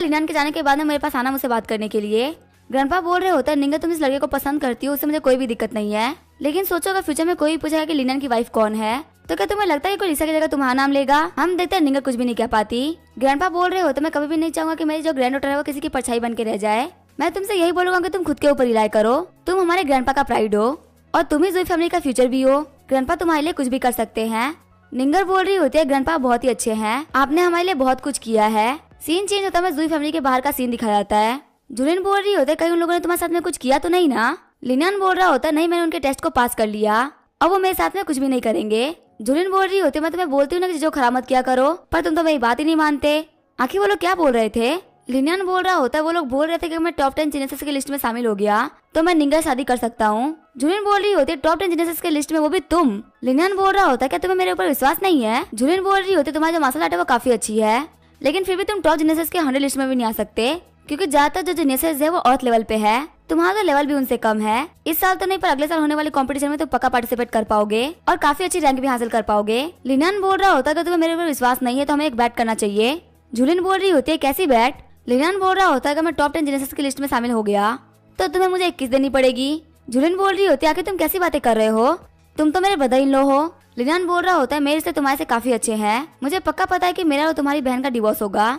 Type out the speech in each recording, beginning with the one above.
लिनान के जाने के बाद में मेरे पास आना मुझसे बात करने के लिए। ग्रैंडपा बोल रहे होते हैं, निंगर तुम इस लड़के को पसंद करती हो, उससे मुझे कोई भी दिक्कत नहीं है, लेकिन सोचो अगर फ्यूचर में कोई पूछेगा कि लिनान की वाइफ कौन है तो क्या तुम्हें लगता है कोई लिसा की जगह तुम्हारा नाम लेगा? हम देखते हैं निंगर कुछ भी नहीं कह पाती। ग्रैंडपा बोल रहे होते, मैं कभी भी नहीं चाहूंगा कि मेरी जो ग्रैंड डॉटर है वो किसी की परछाई बन के रह जाए। मैं तुमसे यही बोलूंगा कि तुम खुद के ऊपर रिलाई करो, तुम हमारे ग्रैंडपा का प्राइड हो और तुम ही जुई फैमिली का फ्यूचर भी हो। ग्रैंडपा तुम्हारे लिए कुछ भी कर सकते हैं। निंगर बोल रही होती है, ग्रैंडपा बहुत ही अच्छे हैं, आपने हमारे लिए बहुत कुछ किया है। सीन चेंज होता है, जुई फैमिली के बाहर का सीन दिखाया जाता है। जुलिन बोल रही होती है, कहीं उन लोगों ने तुम्हारे साथ में कुछ किया तो नहीं ना? लिनान बोल रहा होता है, नहीं मैंने उनके टेस्ट को पास कर लिया, अब वो मेरे साथ में कुछ भी नहीं करेंगे। जुलिन बोल रही होती है, मैं तुम्हें बोलती हूँ ना कि जो खराब मत किया करो, पर तुम तो मेरी बात ही नहीं मानते। आखिर वो लोग क्या बोल रहे थे? लिनान बोल रहा होता है, वो लोग बोल रहे थे कि मैं टॉप 10 जीनियसेस की लिस्ट में शामिल हो गया तो मैं निंगर शादी कर सकता हूँ। जुलिन बोल रही होती है, टॉप 10 जीनियसेस की लिस्ट में वो भी तुम? लिनान बोल रहा होता है, क्या तुम्हें मेरे ऊपर विश्वास नहीं है? जुलिन बोल रही होती है, तुम्हारी जो मार्शल आर्ट है वो काफी अच्छी है, लेकिन फिर भी तुम टॉप जीनियसेस के 100 लिस्ट में भी नहीं आ सकते, क्योंकि ज्यादातर जो जीनियसेस है वो अर्थ लेवल पे है, तुम्हारा तो लेवल भी उनसे कम है। इस साल तो नहीं पर अगले साल होने वाले कंपटीशन में तुम पक्का पार्टिसिपेट कर पाओगे और काफी अच्छी रैंक भी हासिल कर पाओगे। लिनान बोल रहा होता है, तुम्हें मेरे ऊपर विश्वास नहीं है तो हमें एक बैट करना चाहिए। जुलिन बोल रही होती है, कैसी बैट? लिनान बोल रहा होता है, अगर मैं टॉप 10 जीनियसेस की लिस्ट में शामिल हो गया तो तुम्हें मुझे 21 देनी पड़ेगी। जुलिन बोल रही होती है, आखिर तुम कैसी बातें कर रहे हो, तुम तो मेरे ब्रदर इन लॉ हो। लिनान बोल रहा होता है, मेरे से तुम्हारे से काफी अच्छे हैं, मुझे पक्का पता है कि मेरा और तुम्हारी बहन का डिवोर्स होगा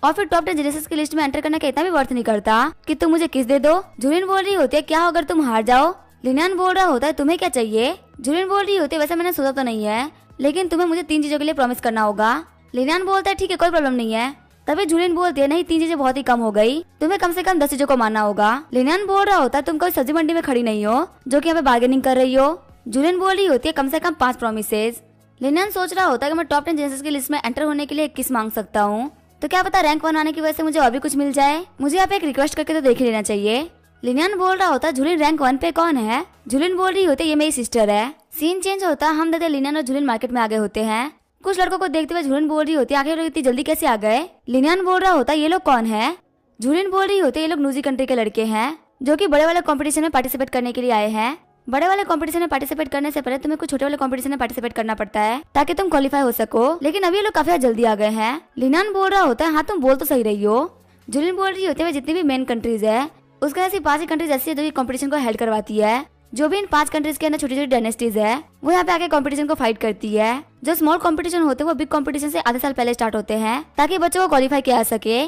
और फिर टॉप 10 जीनियसेस की लिस्ट में एंटर करने का इतना भी वर्थ नहीं करता कि तुम मुझे किस दे दो। जुलिन बोल रही होती है, क्या हो अगर तुम हार जाओ? लिनान बोल रहा होता है, तुम्हें क्या चाहिए? जुलिन बोल रही होती है, वैसे मैंने सोचा तो नहीं है, लेकिन तुम्हें मुझे 3 चीजों के लिए प्रॉमिस करना होगा। लिनान बोलता है, ठीक है कोई प्रॉब्लम नहीं है। तभी जुलिन बोलती है, नहीं 3 चीजें बहुत ही कम हो गई, तुम्हें कम से कम 10 चीजों को मानना होगा। लिनान बोल रहा होता है, तुम कोई सब्जी मंडी में खड़ी नहीं हो जो कि यहाँ पे बार्गेनिंग कर रही हो। जुलिन बोल रही होती है, कम से कम 5 प्रॉमिसेस। लिनान सोच रहा होता है कि मैं टॉप 10 जीनियसेस की लिस्ट में एंटर होने के लिए 21 मांग सकता हूँ, तो क्या पता रैंक 1 आने की वजह से मुझे और भी कुछ मिल जाए, मुझे यहाँ पे एक रिक्वेस्ट करके तो देख ही लेना चाहिए। लिनान बोल रहा होता है, जुलिन रैंक 1 पे कौन है? जुलिन बोल रही होती है, ये मेरी सिस्टर है। सीन चेंज होता है, हम दादा लिनान और जुलिन मार्केट में आ गए होते हैं। कुछ लड़कों को देखते हुए जुलिन बोल रही होती है, आखिर लोग इतनी जल्दी कैसे आ गए? लिनान बोल रहा होता है, ये लोग कौन है? जुलिन बोल रही होती है, ये लोग न्यूजी कंट्री के लड़के हैं जो कि बड़े वाले कंपटीशन में पार्टिसिपेट करने के लिए आए हैं। बड़े वाले कंपटीशन में पार्टिसिपेट करने से पहले तुम्हें कुछ छोटे वाले कंपटीशन में पार्टिसिपेट करना पड़ता है ताकि तुम क्वालिफाई हो सको, लेकिन अभी ये लोग काफी जल्दी आ गए हैं। लिनान बोल रहा होता है, हाँ तुम बोल तो सही रही हो। जुलिन बोल रही होती है, जितनी भी मेन कंट्रीज है उसके ऐसी 5 ही कंट्रीज ऐसी है जो कंपटीशन को हेल्ड करवाती है। जो भी इन 5 कंट्रीज के अंदर छोटी छोटी डायनेस्टीज है वो यहाँ पे आके कंपटीशन को फाइट करती है। जो स्मॉल कंपटीशन होते हैं वो बिग कंपटीशन से आधे साल पहले स्टार्ट होते हैं ताकि बच्चों को क्वालिफाई किया जा सके।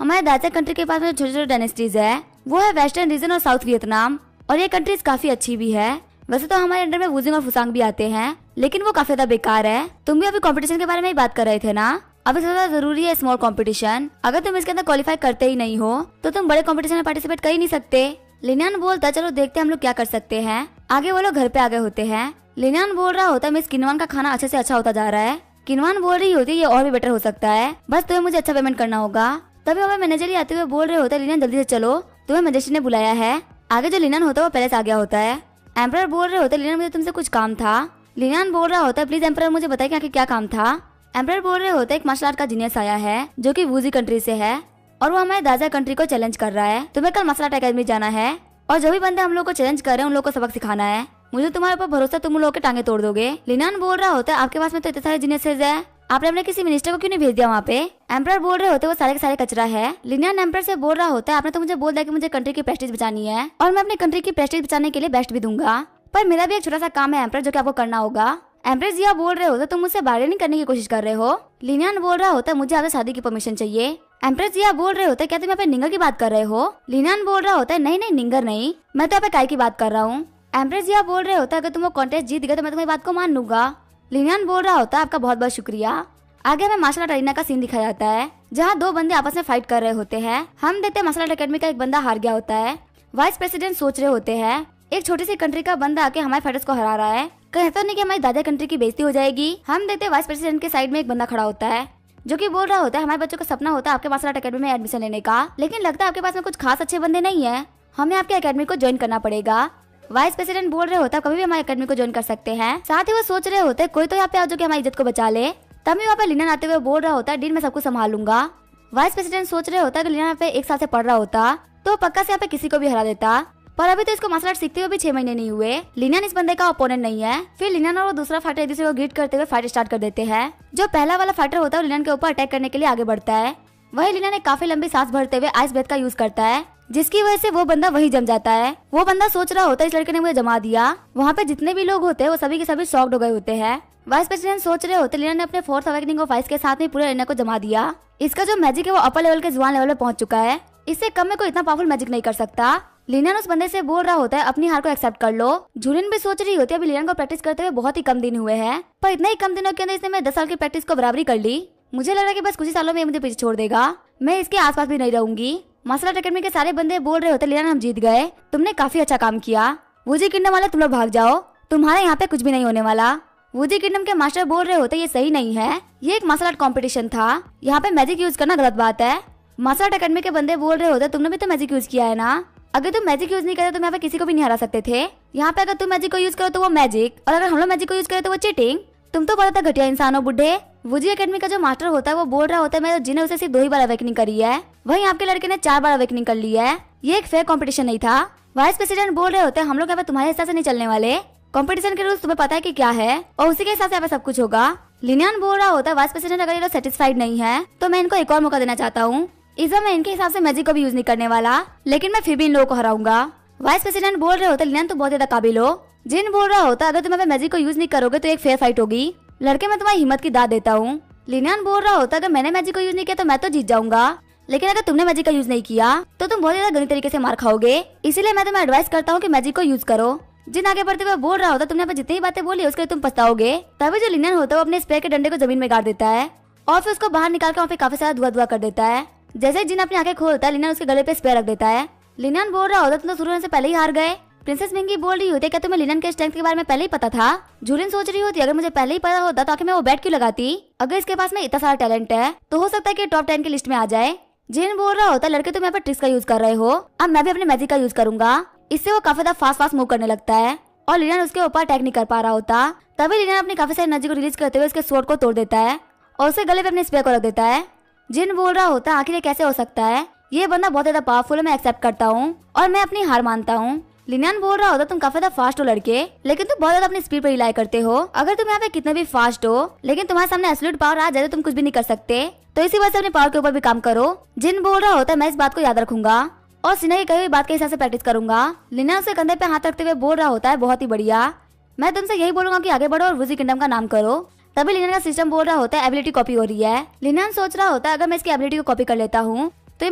हमारे दाचा कंट्री के पास में छोटे छोटे डायनेस्टीज है वो है वेस्टर्न रीजन और साउथ वियतनाम, और ये कंट्रीज काफी अच्छी भी है। वैसे तो हमारे अंडर में वुजिंग और फुसांग भी आते हैं, लेकिन वो काफी ज्यादा बेकार है। तुम भी अभी कंपटीशन के बारे में ही बात कर रहे थे ना? अभी ज्यादा जरूरी है स्मॉल कंपटीशन, अगर तुम इसके अंदर क्वालिफाई करते ही नहीं हो तो तुम बड़े कंपटीशन में पार्टिसिपेट कर ही नहीं सकते। लिनान बोलता, चलो देखते हैं हम लोग क्या कर सकते हैं। आगे वो लोग घर पे आ गए होते हैं। लिनान बोल रहा होता है, मिस किनवान का खाना अच्छे से अच्छा होता जा रहा है। किनवान बोल रही होती है, ये और भी बेटर हो सकता है, बस तुम्हें मुझे अच्छा पेमेंट करना होगा। तभी हमें मैनेजर ही आते हुए बोल रहे होते हैं, लिनान जल्दी से चलो, तुम्हें मैजिस्ट्रेट ने बुलाया है। आगे जो लिनान होता है वो पहले से आ गया होता है। एम्परर बोल रहे होते हैं, लिनान मुझे तुमसे कुछ काम था। लिनान बोल रहा होता है, प्लीज एम्परर मुझे बताइए आखिर क्या काम था। एम्परर बोल रहे होते हैं, एक मार्शल आर्ट का जीनियस आया है जो कि वूजी कंट्री से है और वो हमारे दाजा कंट्री को चैलेंज कर रहा है। तुम्हें कल मार्शल आर्ट अकेडमी जाना है और जो भी बंदे हम लोग को चैलेंज कर रहे हैं उन लोग को सबक सिखाना है। मुझे तुम्हारे ऊपर भरोसा, तुम उन लोगों के टांगे तोड़ दोगे। लिनान बोल रहा होता है, आपके पास में तो इतने सारे जीनियसेस है, आपने अपने किसी मिनिस्टर को क्यों नहीं भेज दिया वहाँ पे? एम्परर बोल रहे होते वो सारे के सारे कचरा है। लिनान एम्परर से बोल रहा होता है, आपने तो मुझे बोल दिया कि मुझे कंट्री की प्रेस्टीज बचानी है और मैं अपनी कंट्री की प्रेस्टीज बचाने के लिए बेस्ट भी दूंगा, पर मेरा भी एक छोटा सा काम है एम्परर जो कि आपको करना होगा। एम्परर जी आप बोल रहे होते तुम मुझसे बार्गेनिंग करने की कोशिश कर रहे हो। लिनान बोल रहा होता है, मुझे आपसे शादी की परमिशन चाहिए। एम्परर जी आप बोल रहे होते क्या तुम यहाँ पे निंगर की बात कर रहे हो? लिनान बोल रहा होता है, नहीं नहीं निंगर नहीं, मैं तो यहाँ पे काय की बात कर रहा हूँ। एम्परर जी आप बोल रहे होता है, अगर तुम वो कॉन्टेस्ट जीत गए तो मैं तुम्हारी बात को मान लूंगा। लिनान बोल रहा होता है, आपका बहुत बहुत शुक्रिया। आगे हमें मार्शल आर्ट अरीना का सीन दिखाया जाता है जहाँ 2 बंदे आपस में फाइट कर रहे होते हैं। हम देखते हैं मार्शल आर्ट अकेडमी का एक बंदा हार गया होता है। वाइस प्रेसिडेंट सोच रहे होते हैं, एक छोटी सी कंट्री का बंदा आके हमारे फाइटर्स को हरा रहा है, कहीं तो नहीं कि हमारी दादा कंट्री की बेइज्जती हो जाएगी। हम देखते हैं वाइस प्रेसिडेंट के साइड में एक बंदा खड़ा होता है जो कि बोल रहा होता है, हमारे बच्चों का सपना होता है आपके मार्शल आर्ट अकेडमी में एडमिशन लेने का, लेकिन लगता है आपके पास में कुछ खास अच्छे बंदे नहीं है, हमें आपके अकेडमी को ज्वाइन करना पड़ेगा। वाइस प्रेसिडेंट बोल रहे होता है, कभी भी हमारे अकेडमी को ज्वाइन कर सकते हैं। साथ ही वो सोच रहे होते हैं, कोई तो यहाँ पे आओ जो कि हमारी इज्जत को बचा ले। तभी वहाँ पे लिनान आते हुए बोल रहा होता है, डील मैं सब कुछ संभाल लूंगा। वाइस प्रेसिडेंट सोच रहे होता है कि लिनान यहाँ पे 1 साल से पढ़ रहा होता तो पक्का से यहाँ पे किसी को भी हरा देता, पर अभी तो इसको मार्शल आर्ट सीखते हुए भी 6 महीने नहीं हुए। लिनान इस बंदे का ओपोनेंट नहीं है। फिर लिनान और वो दूसरा फाइटर एक दूसरे को ग्रीट करते हुए फाइट स्टार्ट कर देते हैं। जो पहला वाला फाइटर होता है वो लिनान के ऊपर अटैक करने के लिए आगे बढ़ता है, वही लीना ने काफी लंबी सांस भरते हुए आइस ब्रेथ का यूज करता है, जिसकी वजह से वो बंदा वही जम जाता है। वो बंदा सोच रहा होता है इस लड़के ने मुझे जमा दिया। वहाँ पे जितने भी लोग होते हैं वो सभी के सभी शॉक्ड हो गए होते हैं। वाइस प्रेसिडेंट सोच रहे होते लीना ने अपने फोर्थ अवेकनिंग ऑफ आइस के साथ में पूरे लीना को जमा दिया। इसका जो मैजिक है वो अपर लेवल के जुआन लेवल पे पहुंच चुका है। इससे कम में कोई इतना पावरफुल मैजिक नहीं कर सकता। लिनन उस बंदे से बोल रहा होता है अपनी हार को एक्सेप्ट कर लो। जूलियन भी सोच रही होती है अभी लिनन को प्रैक्टिस करते हुए बहुत ही कम दिन हुए हैं, पर इतने ही कम दिनों के अंदर इसने मेरे 10 साल की प्रैक्टिस को बराबरी कर ली। मुझे लग रहा है कि बस कुछ ही सालों में ये मुझे पीछे छोड़ देगा, मैं इसके आसपास भी नहीं रहूंगी। मार्शल आर्ट अकेडमी के सारे बंदे बोल रहे होते लिनन हम जीत गए, तुमने काफी अच्छा काम किया। वुजी किंगडम वाले तुम लोग भाग जाओ, तुम्हारे यहाँ पे कुछ भी नहीं होने वाला। वुजी किंगडम के मास्टर बोल रहे होते ये सही नहीं है, ये एक मार्शल आर्ट कॉम्पिटिशन था, यहाँ पे मैजिक यूज करना गलत बात है। मार्शल आर्ट अकेडमी के बंदे बोल रहे होते तुमने भी तो मैजिक यूज किया है ना, अगर तुम मैजिक यूज नहीं करे तो यहाँ पे किसी को भी नहीं हरा सकते थे। यहाँ पे अगर तुम मैजिक को यूज करो तो वो मैजिक, और अगर हम लोग मैजिक को यूज करें तो वो चीटिंग। तुम तो बहुत घटिया इंसान हो बुढ़े। वुजी अकेडमी का जो मास्टर होता है वो बोल रहा होता है मैं जिन्हें उसे सिर्फ 2 ही बार अवेकनिंग करी है, वहीं आपके लड़के ने 4 बार अवेकनिंग कर ली है। ये एक फेयर कॉम्पिटिशन नहीं था। वाइस प्रेसिडेंट बोल रहे होते हैं हम लोग यहाँ पे तुम्हारे हिसाब से नहीं चलने वाले, कॉम्पिटिशन के रूल्स तुम्हें पता है कि क्या है और उसी के हिसाब से यहाँ पे सब कुछ होगा। लिनियन बोल रहा होता है वाइस प्रेसिडेंट अगर ये लोग सेटिस्फाइड नहीं है तो मैं इनको एक और मौका देना चाहता हूँ। इस बार मैं इनके हिसाब से मैजिक को भी यूज नहीं करने वाला, लेकिन मैं फिर भी इन लोगों को हराऊंगा। वाइस प्रेसिडेंट बोल रहे होते लिनियन तुम बहुत ज्यादा काबिल हो। जिन बोल रहा होता अगर तुम यहाँ पे मैजिक को यूज नहीं करोगे तो एक फेयर फाइट होगी, लड़के मैं तुम्हारी हिम्मत की दाद देता हूँ। लिनियन बोल रहा होता अगर मैंने मैजिक को यूज नहीं किया तो मैं तो जीत जाऊंगा, लेकिन अगर तुमने मैजिक का यूज नहीं किया तो तुम बहुत ज्यादा गलत तरीके से मार खाओगे, इसीलिए मैं तुम्हें एडवाइस करता हूँ कि मैजिक को यूज करो। जिन आगे बढ़ते हुए बोल रहा होता तुमने यहाँ पे जितनी बातें बोली उसके लिए तुम पछताओगे। तभी जो लिनियन होता है वो अपने स्पेयर के डंडे को जमीन में गाड़ देता है और फिर उसको बाहर निकाल कर वहाँ पे काफी सारा धुआं धुआं कर देता है। जैसे जिन अपनी आंखें खोलता है लिनियन उसके गले पे स्पेयर रख देता है। लिनियन बोल रहा होता तुम तो शुरू होने से पहले ही हार गए। प्रिंसेस मिंगी बोल रही होती क्या तुम्हें लिनियन के स्ट्रेंथ के बारे में पहले ही पता था। जूलियन सोच रही होती अगर मुझे पहले ही पता होता तो आखिर मैं वो बैट क्यों लगाती, अगर इसके पास में इतना सारा टैलेंट है तो हो सकता है कि टॉप 10 की लिस्ट में आ जाए। जिन बोल रहा होता लड़के तुम यहाँ पर ट्रिक्स का यूज कर रहे हो, अब मैं भी अपने मैजिक का यूज करूंगा। इससे वो काफी ज्यादा फास्ट मूव करने लगता है और लिनियन उसके ऊपर अटैक नहीं कर पा रहा होता। तभी लिनियन अपनी काफी सारी एनर्जी को रिलीज करते हुए उसके स्वॉर्ड को तोड़ देता है और उसके गले पे अपने स्पेयर को रख देता है। जिन बोल रहा होता आखिर ये कैसे हो सकता है, ये बंदा बहुत ज्यादा पावरफुल है, मैं एक्सेप्ट करता हूँ और मैं अपनी हार मानता हूँ। लिनियन बोल रहा होता तुम काफी ज्यादा फास्ट हो लड़के, लेकिन तुम बहुत ज्यादा अपनी स्पीड पर रिलाई करते हो। अगर तुम यहाँ पे कितने भी फास्ट हो लेकिन तुम्हारे सामने एब्सोल्यूट पावर आ जाए तो तुम कुछ भी नहीं कर सकते, तो इसी वजह से अपने पावर के ऊपर भी काम करो। जिन बोल रहा होता है मैं इस बात को याद रखूंगा और सिन्हा की कही हुई बात के हिसाब से प्रैक्टिस करूंगा। लिनियन उसके कंधे पे हाथ रखते हुए बोल रहा होता है बहुत ही बढ़िया, मैं तुमसे यही बोलूंगा कि आगे बढ़ो और वुजी किंगडम का नाम करो। तभी लिनियन का सिस्टम बोल रहा होता है एबिलिटी कॉपी हो रही है। लिनियन सोच रहा होता है अगर मैं इसकी एबिलिटी को कॉपी कर लेता हूँ तो ये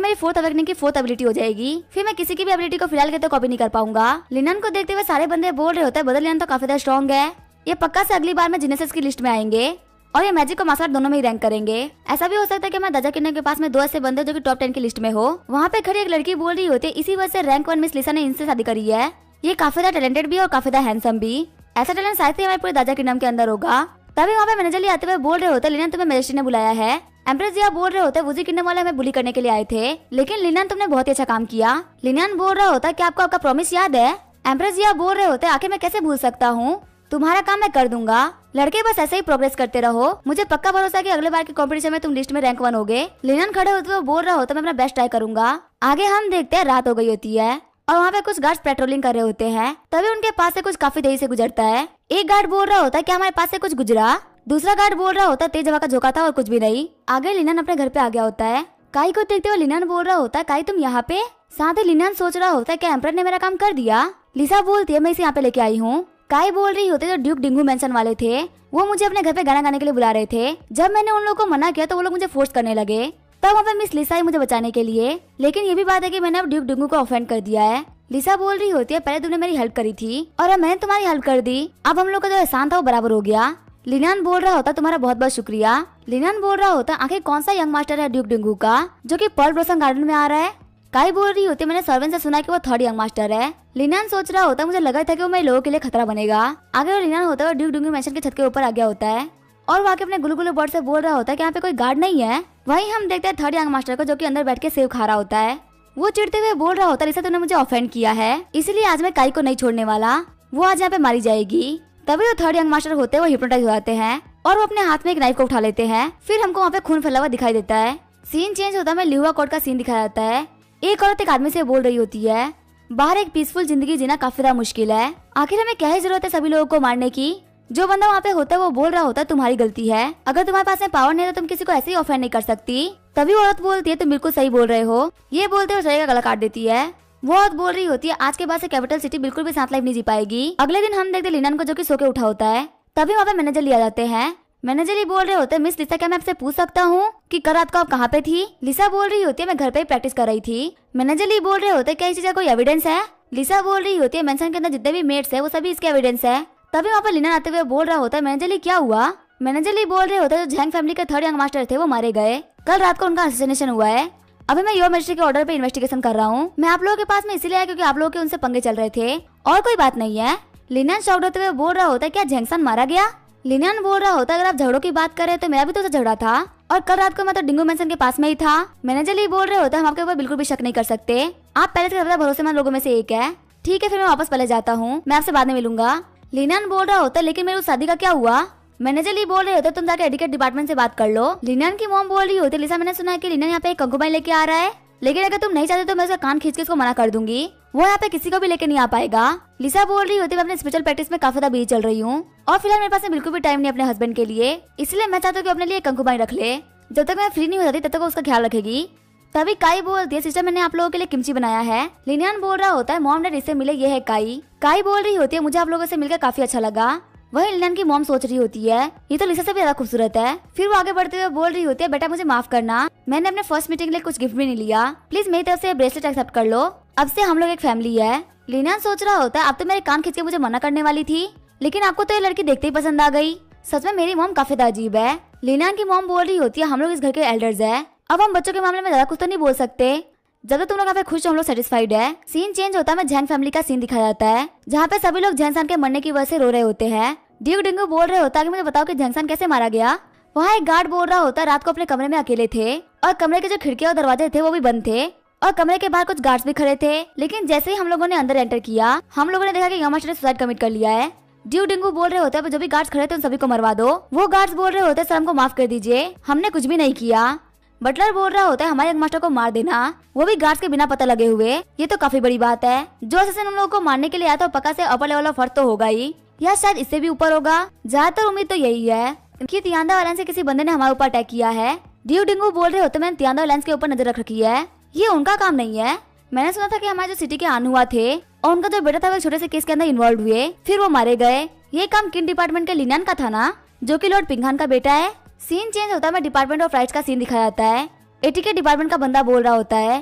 मेरी 4th अवेकनिंग की 4th एबिलिटी हो जाएगी, फिर मैं किसी की भी एबिलिटी को फिलहाल के तो कॉपी नहीं कर पाऊंगा। लिनियन को देखते हुए सारे बंदे बोल रहे होते हैं बदल लिनियन तो काफी ज्यादा स्ट्रॉन्ग है, ये पक्का से अगली बार में जीनियसेस की लिस्ट में आएंगे और ये मैजिक को मार्शल आर्ट दोनों में ही रैंक करेंगे। ऐसा भी हो सकता है कि मैं दाजा किन्नर के पास में 2 ऐसे बंदे जो कि टॉप 10 की लिस्ट में हो। वहाँ पे खड़ी एक लड़की बोल रही होती है इसी वजह से रैंक 1 मिस लिसा ने इनसे शादी करी है, ये काफी ज्यादा टैलेंटेड भी और काफी ज्यादा हैंडसम भी, ऐसा टैलेंट शायद ही हमारे पूरे दाजा किंगडम के अंदर होगा। तभी वहाँ पे मैनेजर लिए आते हुए बोल रहे होते लिनियन तुम्हें मैजिस्ट्रेट ने बुलाया है। एम्प्रेस जिया बोल रहे होते वुजी किंगडम वाले हमें बुली करने के लिए आए थे, लेकिन लिनियन तुमने बहुत ही अच्छा काम किया। लिनियन बोल रहा होता क्या आपको आपका प्रॉमिस याद है। एम्प्रेस जिया बोल रहे होते आखिर मैं कैसे भूल सकता हूँ, तुम्हारा काम मैं कर दूंगा, लड़के बस ऐसे ही प्रोग्रेस करते रहो, मुझे पक्का भरोसा है कि अगले बार के कंपटीशन में तुम लिस्ट में रैंक 1 होगे। लिनियन खड़े होते हुए बोल रहा होता मैं अपना बेस्ट ट्राई करूंगा। आगे हम देखते हैं रात हो गई होती है और वहाँ पे कुछ गार्ड्स पेट्रोलिंग कर रहे होते हैं। तभी उनके पास से कुछ काफी देरी से गुजरता है। एक गार्ड बोल रहा होता है क्या हमारे पास से कुछ गुजरा, दूसरा गार्ड बोल रहा होता है तेज हवा का झोंका था और कुछ भी नहीं। आगे लिनियन अपने घर पे आ गया होता है। काई को देखते हुए लिनियन बोल रहा होता है काई तुम यहाँ पे, साथ ही लिनियन सोच रहा होता है क्या एम्परर ने मेरा काम कर दिया। लिसा बोलती है मैं इसे यहाँ पे लेके आई हूँ। काई बोल रही होती है जो ड्यूक डिंगू मेंशन वाले थे वो मुझे अपने घर पे गाना गाने के लिए बुला रहे थे, जब मैंने उन लोगों को मना किया तो वो लोग मुझे फोर्स करने लगे, तब वहाँ पे मिस लिसा आई मुझे बचाने के लिए, लेकिन ये भी बात है कि मैंने अब ड्यूक डिंगू को ऑफेंड कर दिया है। लिसा बोल रही होती है पहले तुमने मेरी हेल्प करी थी और अब मैंने तुम्हारी हेल्प कर दी, अब हम लोग का जो एहसान था वो बराबर हो गया। लिनियन बोल रहा होता तुम्हारा बहुत बहुत शुक्रिया। लिनियन बोल रहा होता आखिर कौन सा यंग मास्टर है ड्यूक डिंगू का जो कि पर्ल ब्लॉसम गार्डन में आ रहा है। काई बोल रही होती मैंने सर्वेंट से सुना कि वो 3rd यंग मास्टर है। लिनियन सोच रहा होता मुझे लगा था कि वो मेरे लोगों के लिए खतरा बनेगा। आगे वो लिनियन होता है ड्यूक डिंगू मैंशन के छत के ऊपर आ गया होता है और वहाँ के अपने गुलगुलू बर्ड से बोल रहा होता है कि यहाँ पे कोई गार्ड नहीं है। वहीं हम देखते हैं 3rd यंग मास्टर को जो कि अंदर बैठ के सेव खा रहा होता है। वो चिढ़ते हुए बोल रहा होता है लिसा तुमने मुझे ऑफेंड किया है, इसलिए आज मैं काई को नहीं छोड़ने वाला, वो आज यहाँ पे मारी जाएगी। तभी वो 3rd यंग मास्टर होते हैं वो हिप्नोटाइज हो जाते हैं और वो अपने हाथ में एक नाइफ को उठा लेते हैं। फिर हमको वहाँ पे खून फैला हुआ दिखाई देता है। सीन चेंज होता है, लिहुआ कोर्ट का सीन दिखाया जाता है। एक औरत एक आदमी से बोल रही होती है बाहर एक पीसफुल जिंदगी जीना काफी ज्यादा मुश्किल है, आखिर हमें क्या ही जरूरत है सभी लोगों को मारने की, जो बंदा वहाँ पे होता है वो बोल रहा होता है तुम्हारी गलती है, अगर तुम्हारे पास में पावर नहीं है तो तुम किसी को ऐसे ही ऑफेंड नहीं कर सकती। तभी औरत बोलती है तुम बिल्कुल सही बोल रहे हो। ये बोलते हुए शरीर का गला काट देती है। वो औरत बोल रही होती है आज के बाद से कैपिटल सिटी बिल्कुल भी साथ लाइफ नहीं जी पाएगी। अगले दिन हम देखते लिनन को जो कि सो के उठा होता है। तभी वहाँ पे मैनेजर लिया जाते हैं। मैनेजर ही बोल रहे होते हैं मिस लिसा क्या मैं आपसे पूछ सकता हूँ कि कल रात को आप कहाँ पे थी? लिसा बोल रही होती है मैं घर पे ही प्रैक्टिस कर रही थी। मैनेजर ही बोल रहे होते हैं क्या इस चीज का कोई एविडेंस है? लिसा बोल रही होती है मेंशन के अंदर जितने भी मेट्स है वो सभी इसके एविडेंस है। तभी वहाँ पर लिनन आते हुए बोल रहा होता है मैनेजर ही क्या हुआ? मैनेजर ही बोल रहे होते हैं जो झैंग फैमिली के 3rd यंग मास्टर थे वो मारे गए। कल रात को उनका असैसिनेशन हुआ है। अभी मैं योर मैजिस्ट्री के ऑर्डर पे इन्वेस्टिगेशन कर रहा हूँ। मैं आप लोगों के पास में इसीलिए आया क्योंकि आप लोगों के उनसे पंगे चल रहे थे और कोई बात नहीं है। लिनन शॉक्ड होते हुए बोल रहा होता है क्या झैंगसान मारा गया? लिनन बोल रहा होता है अगर आप झगड़ों की बात कर रहे तो मेरा भी तो झगड़ा था और कल रात को मैं तो डिंगो मेंशन के पास में ही था। मैनेजर ही बोल रहे होता है हम आपके ऊपर बिल्कुल भी शक नहीं कर सकते, आप पहले से ज्यादा भरोसेमंद लोगों में से एक है। ठीक है फिर मैं वापस पहले जाता हूँ, मैं आपसे बाद में मिलूंगा। लिनन बोल रहा होता है लेकिन मेरी उस शादी का क्या हुआ? मैनेजर ही बोल रहे होते तुम जाके एडिकेट डिपार्टमेंट से बात कर लो। लिनन की मॉम बोल रही होती लिसा मैंने सुना है कि लिनन यहाँ पे एक कंकुबाई लेके आ रहा है, लेकिन अगर तुम नहीं चाहते तो मैं उसका कान खींच के उसको मना कर दूंगी, वो यहाँ पे किसी को भी लेके नहीं आ पाएगा। लिसा बोल रही होती मैं अपने स्पिरिचुअल प्रैक्टिस में काफी ज्यादा बिजी चल रही हूँ और फिलहाल मेरे पास में बिल्कुल भी टाइम नहीं अपने हस्बैंड के लिए, इसलिए मैं चाहता हूँ कि अपने लिए कंकुबाई रख ले। जब तक मैं फ्री नहीं हो जाती तब तक वो उसका ख्याल रखेगी। तभी काई बोलती है सिस्टर मैंने आप लोगों के लिए किमची बनाया है। लिनियन बोल रहा होता है मॉम डैड इससे मिले ये है काई। काई बोल रही होती है मुझे आप लोगों से मिलकर काफी अच्छा लगा। वही लिनियन की मॉम सोच रही होती है ये तो लिसा से भी ज्यादा खूबसूरत है। फिर वो आगे बढ़ते हुए बोल रही होती है बेटा मुझे माफ करना, मैंने अपने फर्स्ट मीटिंग के लिए कुछ गिफ्ट भी नहीं लिया, प्लीज मेरी तरफ से ब्रेसलेट एक्सेप्ट कर लो, अब से हम लोग एक फैमिली है। लिनियन सोच रहा होता है अब तो मेरे कान खींच के मुझे मना करने वाली थी, लेकिन आपको तो ये लड़की देखते ही पसंद आ गई। सच में मेरी मॉम काफी अजीब है। लिनियन की मॉम बोल रही होती है हम लोग इस घर के एल्डर्स है, अब हम बच्चों के मामले में ज्यादा कुछ तो नहीं बोल सकते, जब तक तुम लोग यहाँ पे खुश हो हम लोग सेटिस्फाइड है। सीन चेंज होता है, झैंग फैमिली का सीन दिखाया जाता है जहाँ पे सभी लोग झैंगसान के मरने की वजह से रो रहे होते हैं। ड्यूक डिंगू बोल रहे होता है कि मुझे बताओ कि झैंगसान कैसे मारा गया। वहाँ एक गार्ड बोल रहा होता है रात को अपने कमरे में अकेले थे और कमरे के जो खिड़कियां और दरवाजे थे वो भी बंद थे और कमरे के बाहर कुछ गार्ड्स भी खड़े थे, लेकिन जैसे ही हम लोगों ने अंदर एंटर किया हम लोगों ने देखा कि यमाश ने सुसाइड कमिट कर लिया है। ड्यूक डिंगू बोल रहे होते हैं जो भी गार्ड्स खड़े थे उन सभी को मरवा दो। वो गार्ड्स बोल रहे होते हैं सर हमको माफ कर दीजिए, हमने कुछ भी नहीं किया। बटलर बोल रहा होता है हमारे यंग मास्टर को मार देना, वो भी गार्ड्स के बिना पता लगे हुए, ये तो काफी बड़ी बात है। जो असिस्टेंट उन लोगों को मारने के लिए आया तो पक्का से अपर लेवल ऑफ फर्क तो होगा ही, या शायद इससे भी ऊपर होगा। ज्यादातर उम्मीद तो यही है कि तियांदा वायलेंस से किसी बंदे ने हमारे ऊपर अटैक किया है। ड्यू डिंगू बोल रहे होते मैंने तियांदा वायलेंस के ऊपर नजर रख रखी है, ये उनका काम नहीं है। मैंने सुना था कि हमारे जो सिटी के आनुआ थे और उनका जो बेटा था वो छोटे से केस के अंदर इन्वॉल्व हुए, फिर वो मारे गए। ये काम किन डिपार्टमेंट के लिनियन का था ना, जो कि लॉर्ड पिंघान का बेटा है। सीन चेंज होता है, डिपार्टमेंट ऑफ राइट्स का सीन दिखाया जाता है। एटीकेट डिपार्टमेंट का बंदा बोल रहा होता है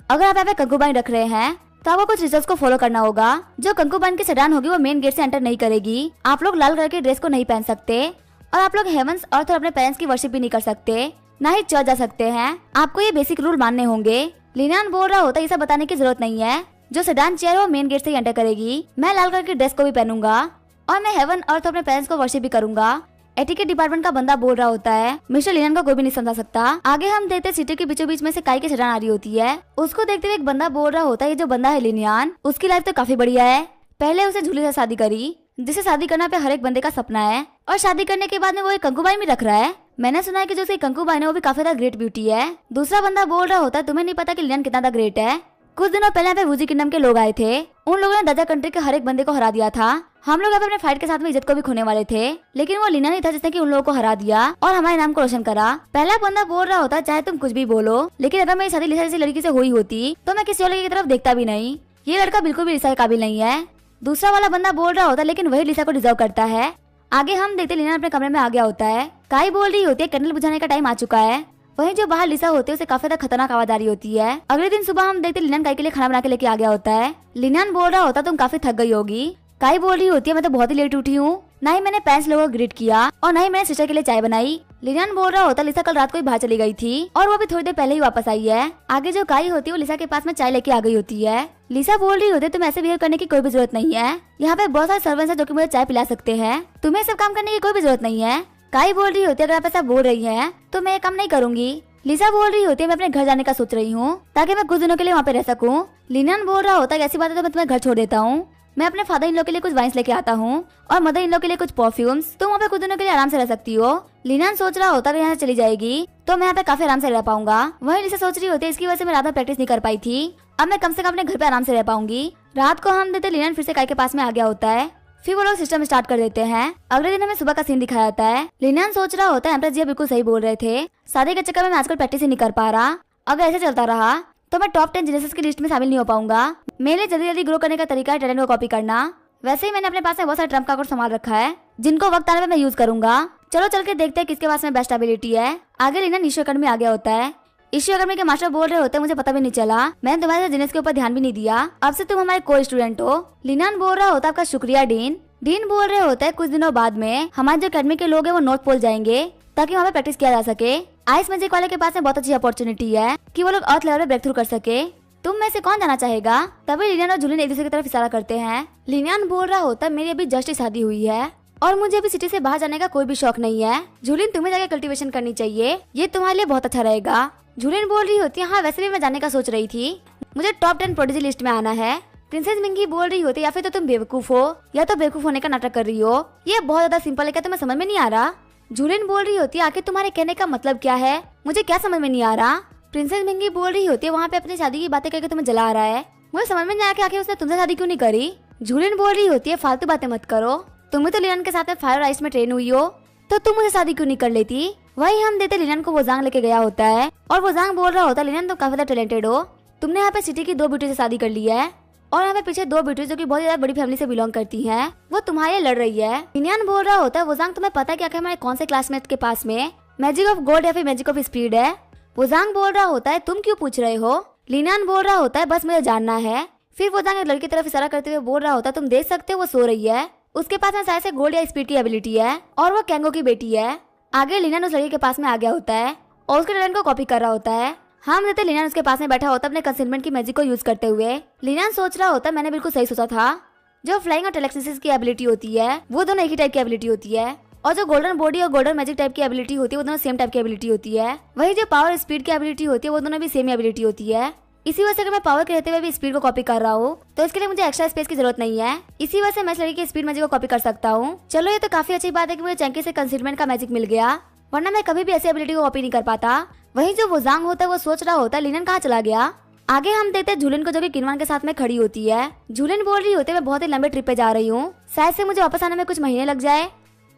अगर आप यहाँ पे कंकुबाइन रख रहे हैं तो आपको कुछ रिचुअल्स को फॉलो करना होगा। जो कंकुबाइन की सेडान होगी वो मेन गेट से एंटर नहीं करेगी, आप लोग लाल कलर के ड्रेस को नहीं पहन सकते और आप लोग हेवंस अर्थ और अपने पेरेंट्स की वर्शिप भी नहीं कर सकते, ना ही चर्च जा सकते हैं। आपको ये बेसिक रूल मानने होंगे। लिनियन बोल रहा होता है ये सब बताने की जरूरत नहीं है, जो सेडान चेयर है वो मेन गेट से एंटर करेगी। मैं लाल कलर की ड्रेस को भी पहनूंगा और मैं हेवन अर्थ अपने पेरेंट्स को वर्शिप भी करूंगा। एटिकेट डिपार्टमेंट का बंदा बोल रहा होता है मिस्टर लिनियन को कोई भी नहीं समझा सकता। आगे हम देखते सिटी के बीचों बीच में से काई की सेडान आ रही होती है, उसको देखते हुए एक बंदा बोल रहा होता है ये जो बंदा है लिनियन, उसकी लाइफ तो काफी बढ़िया है। पहले उसे झूले से शादी करी, जिसे शादी करना पे हर एक बंदे का सपना है, और शादी करने के बाद में वो एक कंकुबाइन भी रख रहा है। मैंने सुना है कि जो उसकी कंकुबाइन है वो भी काफी ज्यादा ग्रेट ब्यूटी है। दूसरा बंदा बोल रहा होता है तुम्हें नहीं पता कि लिनियन कितना ज्यादा ग्रेट है। कुछ दिनों पहले यहाँ पे वूजी किंगडम के लोग आए थे, उन लोगों ने दजा कंट्री के हर एक बंदे को हरा दिया था। हम लोग अपने फाइट के साथ में इज्जत को भी खोने वाले थे, लेकिन वो लिनियन ही था जिसने कि उन लोगों को हरा दिया और हमारे नाम को रोशन करा। पहला बंदा बोल रहा होता चाहे तुम कुछ भी बोलो, लेकिन अगर मेरी शादी लिसा जैसी लड़की से हुई होती तो मैं किसी और लड़की की तरफ देखता भी नहीं, ये लड़का बिल्कुल भी लिसा के काबिल नहीं है। दूसरा वाला बंदा बोल रहा होता लेकिन वही लिसा को डिजर्व करता है। आगे हम देखते लिनियन अपने कमरे में आ गया होता है। काई बोल रही होती है कैंडल बुझाने का टाइम आ चुका है। वहीं जो बाहर लिसा होती है उसे काफी ज्यादा खतरनाक आवाज आ रही होती है। अगले दिन सुबह हम देखते लिनियन काई के लिए खाना बना के लेके आ गया होता है। लिनियन बोल रहा होता तुम काफी थक गई होगी। काई बोल रही होती है मैं तो बहुत ही लेट उठी हूँ, ना ही मैंने पेरेंट्स लोगों को ग्रीट किया और ना ही मैंने सिस्टर के लिए चाय बनाई। लिनियन बोल रहा होता लिसा कल रात को ही बाहर चली गई थी और वो भी थोड़ी देर पहले ही वापस आई है। आगे जो काई होती है वो लिसा के पास में चाय लेके आ गई होती है। लिसा बोल रही होती है तुम्हें ऐसे बिहेव करने की कोई भी जरूरत नहीं है, यहाँ पे बहुत सारे सर्वेंट्स हैं जो कि मुझे चाय पिला सकते हैं, तुम्हें सब काम करने की कोई भी जरूरत नहीं है। काई बोल रही होती है अगर आप ऐसा बोल रही है तो मैं ये काम नहीं करूंगी। लिसा बोल रही होती है मैं अपने घर जाने का सोच रही हूँ ताकि मैं कुछ दिनों के लिए वहाँ पे रह सकूँ। लिनियन बोल रहा होता है ऐसी बात है तो मैं तुम्हें घर छोड़ देता हूँ, मैं अपने फादर इन लोग के लिए कुछ वाइन्स लेके आता हूँ और मदर इन लोग के लिए कुछ परफ्यूम्स, तुम वहाँ पे कुछ दिनों के लिए आराम से रह सकती हो। लिनियन सोच रहा होता है यहाँ चली जाएगी तो मैं यहाँ पे काफी आराम से रह पाऊंगा। वही लिसा सोच रही होती है इसकी वजह से मैं रात में प्रैक्टिस नहीं कर पाई थी, अब मैं कम से कम अपने घर पे आराम से रह पाऊंगी। रात को हम देते लिनियन फिर से काई के पास में आ गया होता है। फिर वो लोग सिस्टम स्टार्ट कर देते हैं। अगले दिन हमें सुबह का सीन दिखाया जाता है। लिनियन सोच रहा होता है एम्प्रेस जी बिल्कुल सही बोल रहे थे, शादी के चक्कर में मैं आजकल प्रैक्टिस ही नहीं कर पा रहा। अगर ऐसे चलता रहा तो मैं टॉप 10 जीनियसेस की लिस्ट में शामिल नहीं हो पाऊंगा। मेरे लिए जल्दी जल्दी ग्रो करने का तरीका है टैलेंट को कॉपी करना। वैसे ही मैंने अपने पास में बहुत सारे ट्रम्प कार्ड संभाल रखा है जिनको वक्त आने पर मैं यूज करूंगा। चलो चल के देखते हैं किसके पास में बेस्ट एबिलिटी है। आगे लिनियन ईश्वर अकेडमी आ गया होता है। ईश्वर अकेडमी के मास्टर बोल रहे होते हैं मुझे पता भी नहीं चला, मैंने तुम्हारे जीनियस के ऊपर ध्यान भी नहीं दिया, अब से तुम हमारे कोई स्टूडेंट हो। लिनियन बोल रहा होता है आपका शुक्रिया डीन। डीन बोल रहे होते हैं कुछ दिनों बाद में हमारे जो अकेडमी के लोग हैं वो नॉर्थ पोल जाएंगे ताकि वहाँ पे प्रैक्टिस किया जा सके। आइस मैजिक वाले के पास में बहुत अच्छी अपॉर्चुनिटी है कि वो लोग अर्थ लेवल पे ब्रेक थ्रू कर सके। तुम में से कौन जाना चाहेगा? तभी लिनियन और जूलियन एक दूसरे की तरफ इशारा करते हैं। लिनियन बोल रहा होता है मेरी अभी जस्ट शादी हुई है और मुझे अभी सिटी से बाहर जाने का कोई भी शौक नहीं है। जूलियन तुम्हें जाके कल्टीवेशन करनी चाहिए, ये तुम्हारे लिए बहुत अच्छा रहेगा। जूलियन बोल रही होती है हाँ वैसे भी मैं जाने का सोच रही थी, मुझे टॉप 10 प्रोडिजी लिस्ट में आना है। प्रिंसेस मिंगी बोल रही होती या फिर तो तुम बेवकूफ हो या तो बेवकूफ होने का नाटक कर रही हो, ये बहुत ज्यादा सिंपल है, क्या तुम्हें समझ में नहीं आ रहा? जूलियन बोल रही होती है आखिर तुम्हारे कहने का मतलब क्या है, मुझे क्या समझ में नहीं आ रहा? प्रिंसेस मिंगी बोल रही होती है वहाँ पे अपनी शादी की बातें करके तुम्हें जला आ रहा है, मुझे समझ में नहीं आया कि आखिर उसने तुमसे शादी क्यों नहीं करी। जूलियन बोल रही होती है फालतू बातें मत करो, तुम्हें तो लिनियन के साथ में फायर और आइस में ट्रेन हुई हो तो तुम मुझे शादी क्यों नहीं कर लेती। वही हम देते लिनियन को वोजांग लेके गया होता है और वोजांग बोल रहा होता है लिनियन तुम काफी ज्यादा टैलेंटेड हो, तुमने यहाँ पे सिटी की 2 ब्यूटी से शादी कर ली है और यहाँ पे पीछे 2 ब्यूटी जो कि बहुत ज्यादा बड़ी फैमिली से बिलोंग करती हैं वो तुम्हारे लड़ रही है। लिनियन बोल रहा होता है वोजांग तुम्हें पता है क्या हमारे कौन से क्लासमेट के पास में मैजिक ऑफ गोल्ड या फिर मैजिक ऑफ स्पीड है? वोजांग बोल रहा होता है तुम क्यों पूछ रहे हो? लिनियन बोल रहा होता है बस मुझे जानना है। फिर वोजांग एक लड़की की तरफ इशारा करते हुए बोल रहा होता है तुम देख सकते हो वो सो रही है, उसके पास में शायद से गोल्ड या स्पीड की एबिलिटी है और वो कैंगो की बेटी है। आगे लिनियन उस लड़की के पास में आ गया होता है और उसके टैलेंट को कॉपी कर रहा होता है। हम देते लिनियन उसके पास में बैठा होता है अपने कंसीलमेंट की मैजिक को यूज करते हुए। लिनियन सोच रहा होता है मैंने बिल्कुल सही सोचा था, जो फ्लाइंग और टेलेकिनेसिस की एबिलिटी होती है वो दोनों एक ही टाइप की एबिलिटी होती है और जो गोल्डन बॉडी और गोल्डन मैजिक टाइप की एबिलिटी होती है वो दोनों सेम टाइप की एबिलिटी होती है। वही जो पावर स्पीड की एबिलिटी होती है वो दोनों भी सेम एबिलिटी होती है। इसी वजह से अगर मैं पावर के रहते हुए भी स्पीड को कॉपी कर रहा हूँ तो इसके लिए मुझे एक्स्ट्रा स्पेस की जरूरत नहीं है, इसी वजह से मैं इस लड़की की स्पीड मैजिक को कॉपी कर सकता हूँ। चलो ये तो काफी अच्छी बात है कि मुझे चंकी से कंसीलमेंट का मैजिक मिल गया, वरना मैं कभी भी ऐसी एबिलिटी को कॉपी नहीं कर पाता। वही जो वोजांग होता है वो सोच रहा होता है लिनियन कहाँ चला गया। आगे हम देखते हैं जूलियन को जो कि किनवान के साथ में खड़ी होती है। जूलियन बोल रही होती है मैं बहुत ही लंबे ट्रिप पे जा रही हूँ, शायद से मुझे वापस आने में कुछ महीने लग जाए।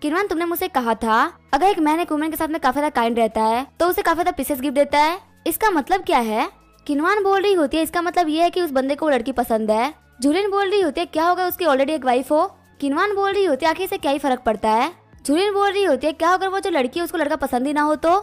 किनवान तुमने मुझसे कहा था अगर एक मैन एक वुमेन के साथ में काफी ज्यादा काइंड रहता है तो उसे काफी ज्यादा पीसेस गिफ्ट देता है, इसका मतलब क्या है? किनवान बोल रही होती है इसका मतलब ये है कि उस बंदे को लड़की पसंद है। जूलियन बोल रही होती है क्या होगा उसकी ऑलरेडी एक वाइफ हो। किनवान बोल रही होती है आखिर से क्या ही फर्क पड़ता है। जूलियन बोल रही होती है क्या अगर वो जो लड़की है उसको लड़का पसंद ही ना हो तो।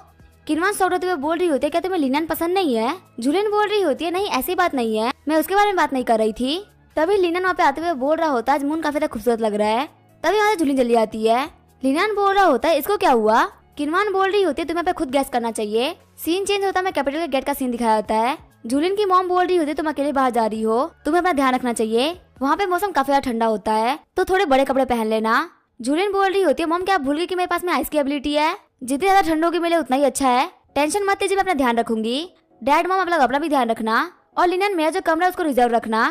किनवान शॉर्ट होते हुए बोल रही होती है क्या तुम्हें लिनियन पसंद नहीं है? जूलियन बोल रही होती है नहीं ऐसी बात नहीं है, मैं उसके बारे में बात नहीं कर रही थी। तभी लिनियन वहाँ पे आते हुए बोल रहा होता है आज मून काफी ज्यादा खूबसूरत लग रहा है। तभी वहाँ जूलियन जल्दी आती है। लिनियन बोल रहा होता है इसको क्या हुआ? किनवान बोल रही होती है तुम्हें पे खुद गैस करना चाहिए। सीन चेंज होता है, मैं कैपिटल के गेट का सीन दिखाया जाता है। जूलियन की मॉम बोल रही होती है तुम अकेले बाहर जा रही हो, तुम्हें अपना ध्यान रखना चाहिए, वहाँ पे मौसम काफी ज्यादा ठंडा होता है तो थोड़े बड़े कपड़े पहन लेना। जूलियन बोल रही होती है मॉम क्या आप भूल गई कि मेरे पास में आइस की एबिलिटी है, जितनी ज्यादा ठंड होगी मेरे उतना ही अच्छा है, टेंशन मत लीजिए मैं अपना ध्यान रखूंगी। डैड मॉम अपना भी ध्यान रखना और लिनियन मेरा जो कमरा है उसको रिजर्व रखना।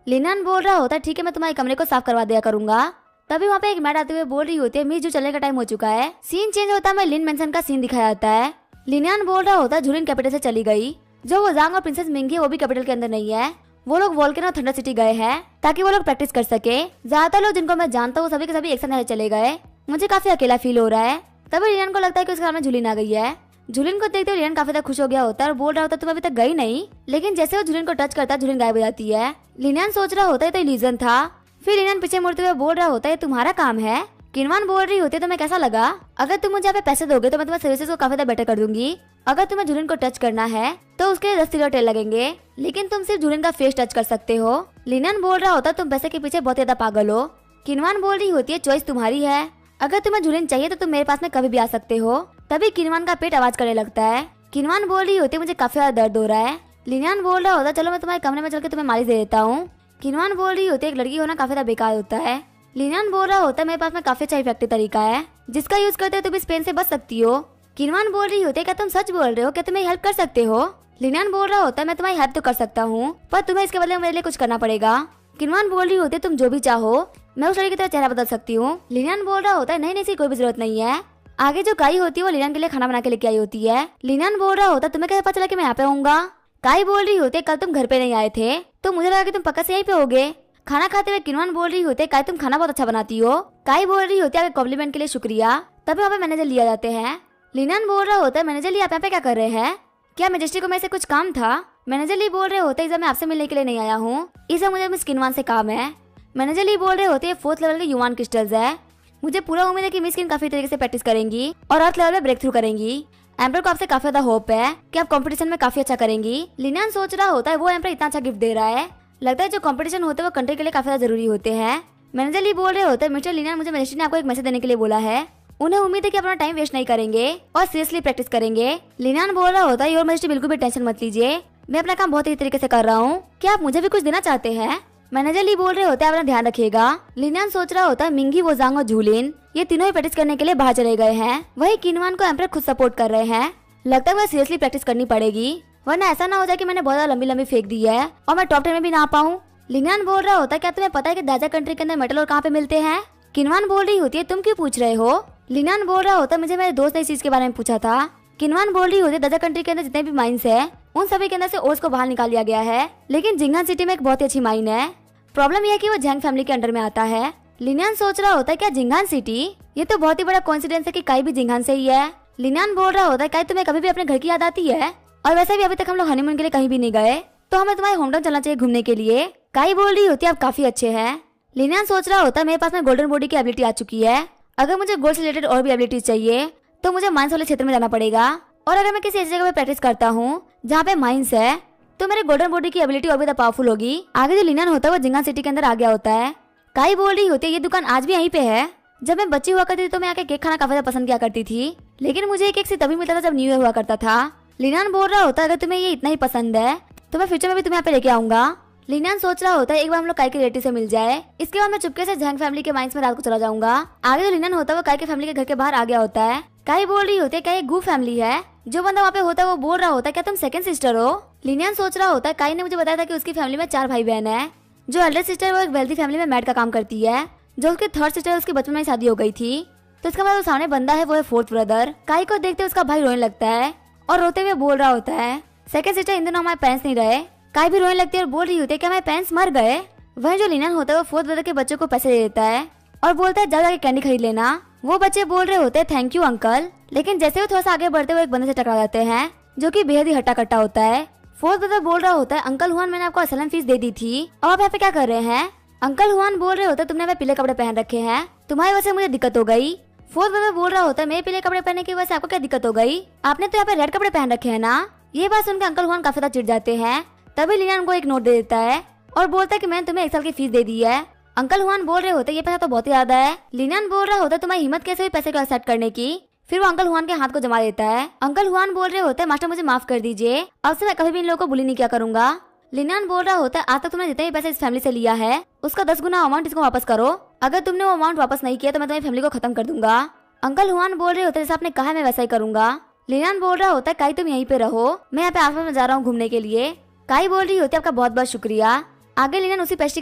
लिनियन बोल रहा होता है ठीक है मैं तुम्हारे कमरे को साफ करवा दिया करूंगा। तभी वहाँ पे एक मैड आते हुए बोल रही होती है मिस जो चलने का टाइम हो चुका है। सीन चेंज होता है, मैं लिन मेंशन का सीन दिखाया जाता है। लिनियन बोल रहा होता है जूलियन कैपिटल से चली गई, जो वोजांग और प्रिंसेस मिंगी वो भी कैपिटल के अंदर नहीं है, वो लोग वोल्केनो और थंडर सिटी गए हैं ताकि वो लोग प्रैक्टिस कर सके। ज्यादातर लोग जिनको मैं जानता हूँ सभी के सभी एक साथ चले गए, मुझे काफी अकेला फील हो रहा है। तभी लिनियन को लगता है कि उसके सामने जूलियन आ गई है। जूलियन को देखते हुए लिनियन काफी ज्यादा खुश हो गया होता है और बोल रहा होता है तुम अभी तक गई नहीं, लेकिन जैसे वो जूलियन को टच करता है जूलियन गायब हो जाती है। लिनियन सोच रहा होता है तो इल्यूजन था। फिर लिनियन पीछे मुड़ते हुए बोल रहा होता है तुम्हारा काम है। किनवान बोल रही होती है तुम्हें कैसा लगा? अगर तुम मुझे यहाँ पे पैसे दोगे तो मैं तुम्हारे सर्विसेज को काफी ज्यादा बेटर कर दूंगी। अगर तुम्हें जूलियन को टच करना है तो उसके लिए 10 सिल्वर टेल लगेंगे, लेकिन तुम सिर्फ जूलियन का फेस टच कर सकते हो। लिनियन बोल रहा होता है तुम पैसे के पीछे बहुत ज्यादा पागल हो। किनवान बोल रही होती है चॉइस तुम्हारी है, अगर तुम्हें जूलियन चाहिए तो तुम मेरे पास में कभी भी आ सकते हो। तभी किनवान का पेट आवाज करने लगता है। किनवान बोल रही होती है मुझे काफी ज्यादा दर्द हो रहा है। लिनियन बोल रहा होता है चलो मैं तुम्हारे कमरे में चल के तुम्हें मालिश दे देता हूँ। किनवान बोल रही होती है एक लड़की होना काफी ज्यादा बेकार होता है। लिनियन बोल रहा होता है मेरे पास में काफी अच्छा इफेक्टिव तरीका है जिसका यूज करते हो तुम इस पेन से बच सकती हो। किनवान बोल रही होती है क्या तुम सच बोल रहे हो, क्या तुम्हें हेल्प कर सकते हो? लिनियन बोल रहा होता है मैं तुम्हारी हेल्प तो कर सकता हूँ पर तुम्हें इसके बदले मेरे लिए कुछ करना पड़ेगा। किनवान बोल रही होती है तुम जो भी चाहो, मैं उस लड़की की तरह चेहरा बदल सकती हूँ। लिनियन बोल रहा होता है नहीं इसकी कोई भी जरूरत नहीं है। आगे जो काई होती है वो लिनियन के लिए खाना बना के लेके आई होती है। लिनियन बोल रहा होता है तुम्हें कैसे पता चला कि मैं यहाँ पे आऊंगा? काई बोल रही होती है कल तुम घर पे नहीं आए थे तो मुझे लगा कि तुम पक्का से यहीं पे होगे। खाना खाते हुए किनवान बोल रही होती है काई तुम खाना बहुत अच्छा बनाती हो। काई बोल रही होती है आपके कॉम्प्लीमेंट के लिए शुक्रिया। तभी वहाँ पे मैनेजर लिया जाते हैं। लिनान बोल रहा होता है मैनेजर ली आप यहाँ पे क्या कर रहे हैं, क्या मेजेस्टी को मेरे से कुछ काम था। मैनेजर ली बोल रहे होते हैं मैं आपसे मिलने के लिए नहीं आया हूँ, इसे मुझे मिस किनवान से काम है। मैनेजर ली बोल रहे होते हैं 4th लेवल के युवान क्रिस्टल्स है, मुझे पूरा उम्मीद है कि मिस किन काफी तरीके से प्रैक्टिस करेंगी और 8th लेवल में ब्रेक थ्रू करेंगी। एम्पर को आपसे काफी ज्यादा होप है कि आप कंपटीशन में काफी अच्छा करेंगी। लिनान सोच रहा होता है वो एम्पर इतना अच्छा गिफ्ट दे रहा है, लगता है जो कंपटीशन होते हैं वो कंट्री के लिए काफी ज्यादा जरूरी होते हैं। मैनेजर ली बोल रहे होते हैं मिस्टर लिनान मुझे मेजेस्टी ने आपको एक मैसेज देने के लिए बोला है, उन्हें उम्मीद है कि अपना टाइम वेस्ट नहीं करेंगे और सीरियसली प्रैक्टिस करेंगे। लिनान बोल रहा होता है योर मेजेस्टी बिल्कुल भी टेंशन मत लीजिए, मैं अपना काम बहुत ही तरीके से कर रहा हूँ, क्या आप मुझे भी कुछ देना चाहते हैं। मैनेजर ली बोल रहे होते हैं अपना ध्यान रखिएगा। लिनान सोच रहा होता है मिंगी वोजांग और झूलिन ये तीनों ही प्रैक्टिस करने के लिए बाहर चले गए हैं, वही किनवान को एम्पर खुद सपोर्ट कर रहे हैं। लगता है मुझे सीरियसली प्रैक्टिस करनी पड़ेगी वरना ऐसा ना हो जाए कि मैंने बहुत ज्यादा लंबी लंबी फेंक दी है और मैं टॉप 10 में भी ना पाऊँ। लिनान बोल रहा होता है क्या तुम्हें पता है कि दाजा कंट्री के अंदर मेटल और कहाँ पे मिलते हैं। किनवान बोल रही होती है तुम क्यों पूछ रहे हो। लिनान बोल रहा होता है मुझे मेरे दोस्त ने इस चीज के बारे में पूछा था। किनवान बोल रही होती है दाजा कंट्री के अंदर जितने भी माइंस है उन सभी के अंदर से ओर्स को बाहर निकाल लिया गया है, लेकिन जिंगान सिटी में एक बहुत ही अच्छी माइन है, प्रॉब्लम यह है कि वो जैंग फैमिली के अंडर में आता है। लिनान सोच रहा होता है क्या जिंगान सिटी, ये तो बहुत ही बड़ा कोइंसिडेंस है कि काई भी जिंगान से ही है। लिनान बोल रहा होता है काई तुम्हें कभी भी अपने घर की याद आती है, और वैसे भी अभी तक हम लोग हनीमून के लिए कहीं भी नहीं गए, तो हमें तुम्हारे होम टाउन चलना चाहिए घूमने के लिए। काई बोल रही होती है आप काफी अच्छे हैं। लिनान सोच रहा होता है मेरे पास में गोल्डन बॉडी की एबिलिटी आ चुकी है, अगर मुझे गोल्ड से रिलेटेड और भी एबिलिटीज चाहिए तो मुझे माइंस वाले क्षेत्र में जाना पड़ेगा, और अगर मैं किसी ऐसी जगह पे प्रैक्टिस करता हूँ जहाँ पे माइंस है तो मेरे गोल्डन बॉडी की एबिलिटी और भी ज्यादा पावरफुल होगी। आगे जो लिनान होता है वो जिंगान सिटी के अंदर आ गया होता है। काई बोल रही होती है ये दुकान आज भी यहीं पे है, जब मैं बच्ची हुआ करती थी तो मैं आके केक खाना काफी ज्यादा पसंद किया करती थी, लेकिन मुझे एक केक से तभी मिलता था जब न्यू ईयर हुआ करता था। लिनान बोल रहा होता है अगर तुम्हें ये इतना ही पसंद है तो मैं फ्यूचर में भी तुम्हें यहाँ पे लेके आऊंगा। लिनान सोच रहा होता है एक बार हम लोग काई के रिलेटिव से मिल जाए, इसके बाद मैं चुपके से जैंग फैमिली के माइंस में रात को चला जाऊंगा। आगे जो लिनान होता है वो काई के फैमिली के घर के बाहर आ गया होता है। काई बोल रही होती है क्या ये गू फैमिली है, जो बंदा वहाँ पे होता है वो बोल रहा होता है क्या तुम सेकंड सिस्टर हो। लिनान सोच रहा होता है काई ने मुझे बताया था कि उसकी फैमिली में 4 भाई बहन है, जो एल्डर सिस्टर वो एक वेल्थी फैमिली में मैड का काम करती है, जो उसकी 3rd सिस्टर उसके बचपन में ही शादी हो गई थी, तो इसका मतलब सामने बंदा है वो है 4th ब्रदर। काई को देखते उसका भाई रोने लगता है और रोते हुए बोल रहा होता है सेकंड सिस्टर इन दोनों हमारे पेरेंट्स नहीं रहे। काई भी रोने लगती है और बोल रही होती है कि हमारे पेरेंट्स मर गए। वही जो लिनान होता है वो 4th ब्रदर के बच्चों को पैसे दे देता है और बोलता है जाके कैंडी खरीद लेना। वो बच्चे बोल रहे होते हैं थैंक यू अंकल, लेकिन जैसे वो थोड़ा सा आगे बढ़ते हुए एक बंदे से टकरा जाते हैं जो कि बेहद ही हट्टा कट्टा होता है। 4th ब्रदर बोल रहा होता है अंकल हुआन मैंने आपको असलन फीस दे दी थी, अब आप यहाँ पे क्या कर रहे हैं। अंकल हुआन बोल रहे होते तुमने पीले कपड़े पहन रखे हैं, तुम्हारी वजह से मुझे दिक्कत हो गई। 4th ब्रदर बोल रहा होता है मेरे पीले कपड़े पहनने की वजह से आपको क्या दिक्कत हो गई, आपने तो यहाँ पे रेड कपड़े पहन रखे हैं ना। ये बात सुनकर अंकल हुआन काफी ज्यादा चिढ़ जाते हैं। तभी लिनान को एक नोट दे देता है और बोलता है कि मैंने तुम्हें 1 साल की फीस दे दी है। अंकल हुआन बोल रहे होते ये पैसा तो बहुत ही ज्यादा है। लिनान बोल रहा होता तुम्हारी हिम्मत कैसे हुई पैसे को एक्सेप्ट करने की। फिर वो अंकल हुआन के हाथ को जमा देता है। अंकल हुआन बोल रहे होते मास्टर मुझे माफ कर दीजिए, अब से मैं कभी भी इन लोगों को बुली नहीं किया करूंगा। लिनान बोल रहा होता है आज तक तुमने जितने भी पैसे इस फैमिली से लिया है उसका 10 गुना अमाउंट इसको वापस करो, अगर तुमने वो अमाउंट वापस नहीं किया तो मैं तुम्हारी फैमिली को खत्म कर दूंगा। अंकल हुआन बोल रहे होते जैसे आपने कहा मैं वैसा ही करूंगा। लिनान बोल रहा होता है काई तुम यहीं पे रहो, मैं यहाँ पे आसपास में जा रहा हूँ घूमने के लिए। काई बोल रही होती है आपका बहुत बहुत शुक्रिया। आगे लिनान उसी पेस्ट्री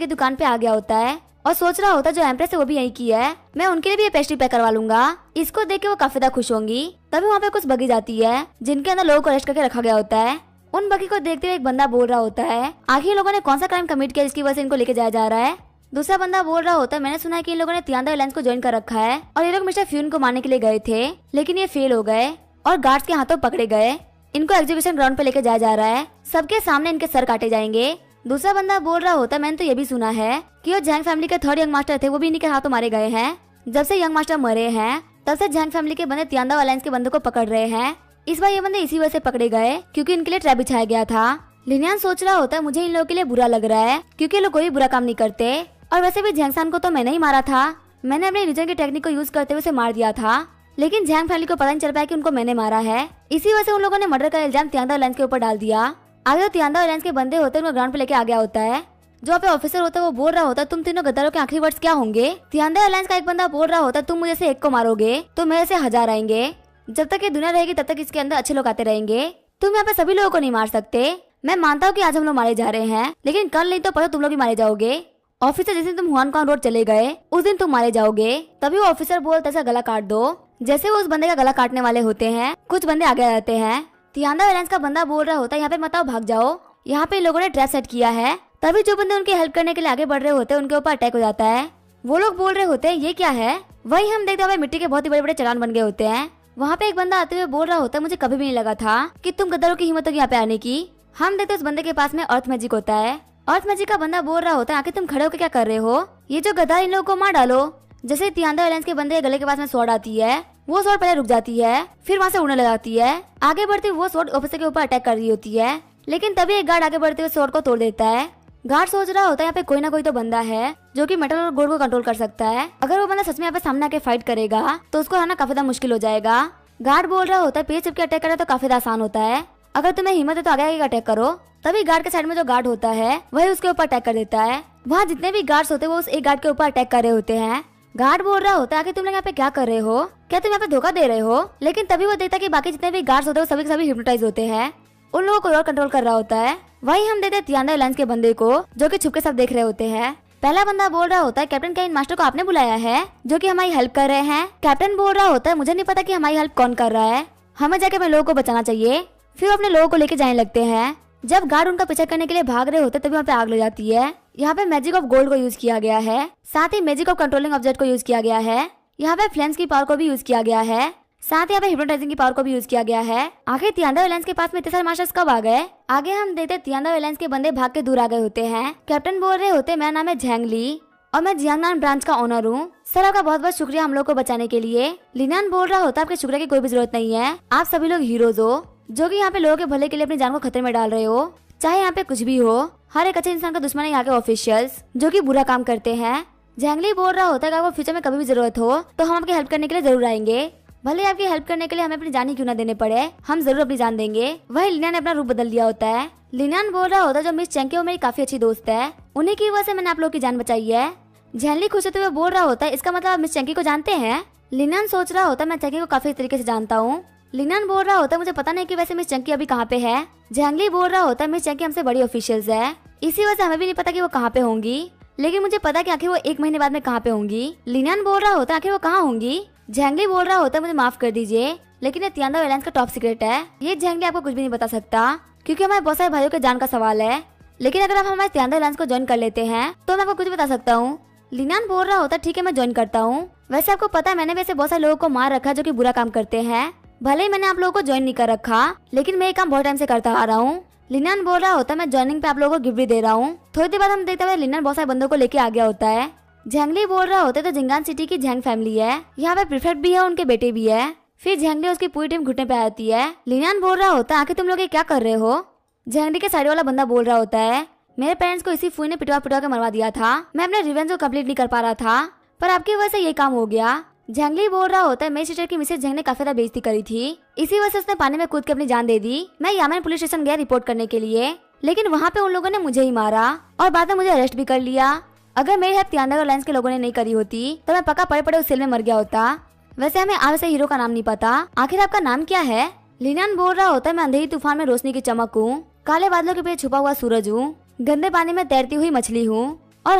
की दुकान पे आ गया होता है और सोच रहा होता है जो एम्प्रेस है वो भी यहीं की है, मैं उनके लिए भी ये पेस्ट्री पैक करवा लूंगा। इसको देख के वो काफी ज्यादा खुश होंगी। तभी वहाँ पे कुछ बगी जाती है जिनके अंदर लोगों को अरेस्ट करके रखा गया होता है। उन बगी को देखते हुए एक बंदा बोल रहा होता है आखिर लोगों ने कौन सा क्राइम कमिट किया जिसकी वजह से इनको लेके जाया जा रहा है। दूसरा बंदा बोल रहा होता है मैंने सुना है कि इन लोगों ने तियांदा एयरलाइंस को ज्वाइन कर रखा है और ये लोग मिस्टर फ्यून को मारने के लिए गए थे, लेकिन ये फेल हो गए और गार्ड्स के हाथों पकड़े गए। इनको एग्जीबिशन ग्राउंड पे लेके जाया जा रहा है, सबके सामने इनके सर काटे जाएंगे। दूसरा बंदा बोल रहा होता है मैंने तो ये भी सुना है कि वो जैंग फैमिली के 3rd यंग मास्टर थे, वो भी इन्हीं के हाथों मारे गए हैं। जब से यंग मास्टर मरे हैं तब से जैंग फैमिली के बंदे तियांदा अलायंस के बंदों को पकड़ रहे हैं। इस बार ये बंदे इसी वजह से पकड़े गए क्योंकि इनके लिए ट्रैप बिछाया गया था। लिनान सोच रहा होता है मुझे इन लोगों के लिए बुरा लग रहा है क्योंकि लोग कोई बुरा काम नहीं करते, और वैसे भी जैंगसान को तो मैंने ही मारा था, मैंने अपने रिलीजन की टेक्निक को यूज करते हुए उसे मार दिया था, लेकिन जैंग फैमिली को पता नहीं चल पाया कि उनको मैंने मारा है। इसी वजह से उन लोगों ने मर्डर का इल्जाम तियांदा एयरलाइंस के ऊपर डाल दिया। आगे तियांदा एयरलाइंस के बंदे होते हैं उनको ग्राउंड पे लेके आ गया होता है। जो पे ऑफिसर होता है वो बोल रहा होता है तुम तीनों गद्दारों के आखिरी वर्ड्स क्या होंगे। तियांदा एयरलाइंस का एक बंदा बोल रहा होता है तुम मुझे से एक को मारोगे तो मेरे से 1000 आएंगे, जब तक ये दुनिया रहेगी तब तक इसके अंदर अच्छे लोग आते रहेंगे, तुम यहाँ पे सभी लोगों को नहीं मार सकते। मैं मानता हूँ कि आज हम लोग मारे जा रहे हैं, लेकिन कल नहीं तो परसों तुम लोग भी मारे जाओगे। ऑफिसर जिस दिन तुम हुआनकांग रोड चले गए उस दिन तुम मारे जाओगे। तभी वो ऑफिसर बोलता है गला काट दो। जैसे वो उस बंदे का गला काटने वाले होते हैं कुछ बंदे आगे आ जाते हैं। तियांदा एयरलाइंस का बंदा बोल रहा होता है यहाँ पे मत आओ भाग जाओ, यहाँ पे लोगों ने ट्रैप सेट किया है तभी जो बंदे उनकी हेल्प करने के लिए आगे बढ़ रहे होते हैं उनके ऊपर अटैक हो जाता है। वो लोग बोल रहे होते हैं ये क्या है। वही हम देखते हैं मिट्टी के बहुत ही बड़े बड़े चट्टान बन गए होते हैं। वहाँ पे एक बंदा आते हुए बोल रहा होता है मुझे कभी भी नहीं लगा था कि तुम गद्दारों की हिम्मत होगी यहाँ पे आने की। हम देखते उस बंदे के पास में अर्थ मैजिक होता है। अर्थ मैजिक का बंदा बोल रहा होता है आखिर तुम खड़े होकर क्या कर रहे हो, ये जो गद्दार इन लोगों को मार डालो। जैसे तियांदा एयरलाइंस के बंदे गले के पास में स्वॉर्ड आती है, वो स्वॉर्ड पहले रुक जाती है, फिर वहाँ से उड़ने लगाती है। आगे बढ़ते वो स्वॉर्ड ऑफिसर के ऊपर अटैक कर रही होती है, लेकिन तभी एक गार्ड आगे बढ़ते हुए स्वॉर्ड को तोड़ देता है। गार्ड सोच रहा होता है यहाँ पे कोई ना कोई तो बंदा है जो कि मेटल और गोल्ड को कंट्रोल कर सकता है। अगर वो बंदा सच में यहाँ पे सामने आके फाइट करेगा तो उसको हराना काफी ज्यादा मुश्किल हो जाएगा। गार्ड बोल रहा होता है पेज चिपके अटैक करना तो काफी आसान होता है, अगर तुम्हें हिम्मत है तो आगे आगे अटैक करो। तभी गार्ड के साइड में जो गार्ड होता है वही उसके ऊपर अटैक कर देता है। वहाँ जितने भी गार्ड्स होते हैं वो उस एक गार्ड के ऊपर अटैक कर रहे होते हैं। गार्ड बोल रहा होता है कि तुम लोग यहाँ पे क्या कर रहे हो, क्या तुम यहाँ पे धोखा दे रहे हो। लेकिन तभी वो देखता है कि बाकी जितने भी गार्ड्स होते हैं वो सभी के सभी हिप्नोटाइज होते हैं, उन लोगों को और कंट्रोल कर रहा होता है। वही हम देखते हैं तियांदा एयरलाइंस के बंदे को जो कि छुप के सब देख रहे होते हैं। पहला बंदा बोल रहा होता है कैप्टन क्या इन मास्टर को आपने बुलाया है जो कि हमारी हेल्प कर रहे हैं। कैप्टन बोल रहा होता है मुझे नहीं पता कि हमारी हेल्प कौन कर रहा है, हमें जाके अपने लोगों को बचाना चाहिए। फिर अपने लोगों को लेके जाने लगते हैं। जब गार्ड उनका पीछा करने के लिए भाग रहे होते तभी वहाँ पे आग लग जाती है। यहाँ पे मैजिक ऑफ गोल्ड को यूज किया गया है, साथ ही मैजिक ऑफ कंट्रोलिंग ऑब्जेक्ट को यूज किया गया है। यहाँ पे फ्लेम्स की पावर को भी यूज किया गया है, साथ ही यहाँ पे हिप्नोटाइजिंग की पावर को भी यूज किया गया है। आखिर तियांदा एयरलाइंस के पास में इतने सारे मास्टर्स कब आ गए। आगे हम देखते तियांदा एयरलाइंस के बंदे भाग के दूर आ गए होते हैं। कैप्टन बोल रहे होते मेरा नाम है झैंग ली और मैं जियांगनान ब्रांच का ओनर हूँ। सर आपका बहुत बहुत शुक्रिया हम लोग को बचाने के लिए। लिनान बोल रहा होता आपके शुक्रिया की कोई भी जरूरत नहीं है, आप सभी लोग हीरोज हो जो कि यहाँ पे लोगों के भले के लिए अपनी जान को खतरे में डाल रहे हो। चाहे यहाँ पे कुछ भी हो, हर एक अच्छे इंसान का दुश्मन है यहाँ के ऑफिशियल्स जो कि बुरा काम करते हैं। झैंगली बोल रहा होता है कि आपको फ्यूचर में कभी भी जरूरत हो तो हम आपकी हेल्प करने के लिए जरूर आएंगे, भले आपकी हेल्प करने के लिए हमें अपनी जान ही क्यों ना देने पड़े, हम जरूर अपनी जान देंगे। वही लिनान ने अपना रूप बदल लिया होता है। लिनान बोल रहा होता है जो मिस चेंकी वो मेरी काफी अच्छी दोस्त है, उन्हीं की वजह से मैंने आप लोगों की जान बचाई है। झैंगली खुश होते हुए बोल रहा होता है इसका मतलब आप मिस चेंकी को जानते हैं। लिनान सोच रहा होता है मैं चेंकी को काफी तरीके से जानता हूँ। लिनान बोल रहा होता है मुझे पता नहीं कि वैसे मिस चंकी अभी कहाँ पे है। झैंगली बोल रहा होता है मिस चंकी हमसे बड़ी ऑफिशियल्स है, इसी वजह से हमें भी नहीं पता कि वो कहाँ पे होंगी, लेकिन मुझे पता कि आखिर वो 1 महीने बाद में कहाँ पे होंगी। लिनान बोल रहा होता है आखिर वो कहाँ होंगी। झैंगली बोल रहा होता है मुझे माफ कर दीजिए लेकिन ये तियांदा एयरलाइंस का टॉप सीक्रेट है, ये झैंगली आपको कुछ भी नहीं बता सकता क्योंकि हमारे बहुत सारे भाइयों के जान का सवाल है। लेकिन अगर आप हमारे तियांदा एयरलाइंस को ज्वाइन कर लेते हैं तो मैं आपको कुछ बता सकता हूँ। लिनान बोल रहा होता है ठीक है मैं ज्वाइन करता हूँ। वैसे आपको पता है मैंने वैसे बहुत सारे लोगों को मार रखा जो कि बुरा काम करते हैं, भले ही मैंने आप लोगों को ज्वाइन नहीं कर रखा लेकिन मैं ये काम बहुत टाइम से करता आ रहा हूँ। लिनान बोल रहा होता है मैं ज्वाइनिंग पे आप लोगों को गिफ्ट भी दे रहा हूँ। थोड़ी देर बाद हम देखते हैं लिनान बहुत सारे बंदों को लेके आ गया होता है। झैंगली बोल रहा होता है तो जिंगान सिटी की झैंग फैमिली है, यहाँ पे प्रीफेक्ट भी है, उनके बेटे भी है। फिर झैंगली उसकी पूरी टीम घुटने पे आती है। लिनान बोल रहा होता है आखिर तुम लोग ये क्या कर रहे हो। झैंगली के साइड वाला बंदा बोल रहा होता है मेरे पेरेंट्स को इसी फूई ने पिटवा पिटवा के मरवा दिया था, मैं अपने रिवेंज को कंप्लीट नहीं कर पा रहा था पर आपकी वजह से ये काम हो गया। झैंगली बोल रहा होता है मेरी सिस्टर की मिसेज झैंग ने काफी ज्यादा बेइज्जती करी थी, इसी वजह से उसने पानी में कूद के अपनी जान दे दी। मैं यामन पुलिस स्टेशन गया रिपोर्ट करने के लिए, लेकिन वहाँ पे उन लोगों ने मुझे ही मारा और बाद में मुझे अरेस्ट भी कर लिया। अगर मेरी हेल्प तियांदा एयरलाइंस के लोगों ने नहीं करी होती तो मैं पक्का पड़े पड़े उस सेल में मर गया होता। वैसे हमें आज से हीरो का नाम नहीं पता, आखिर आपका नाम क्या है। लिनान बोल रहा होता है मैं अंधेरी तूफान में रोशनी की चमक हूँ, काले बादलों के पीछे छुपा हुआ सूरज हूँ, गंदे पानी में तैरती हुई मछली हूँ और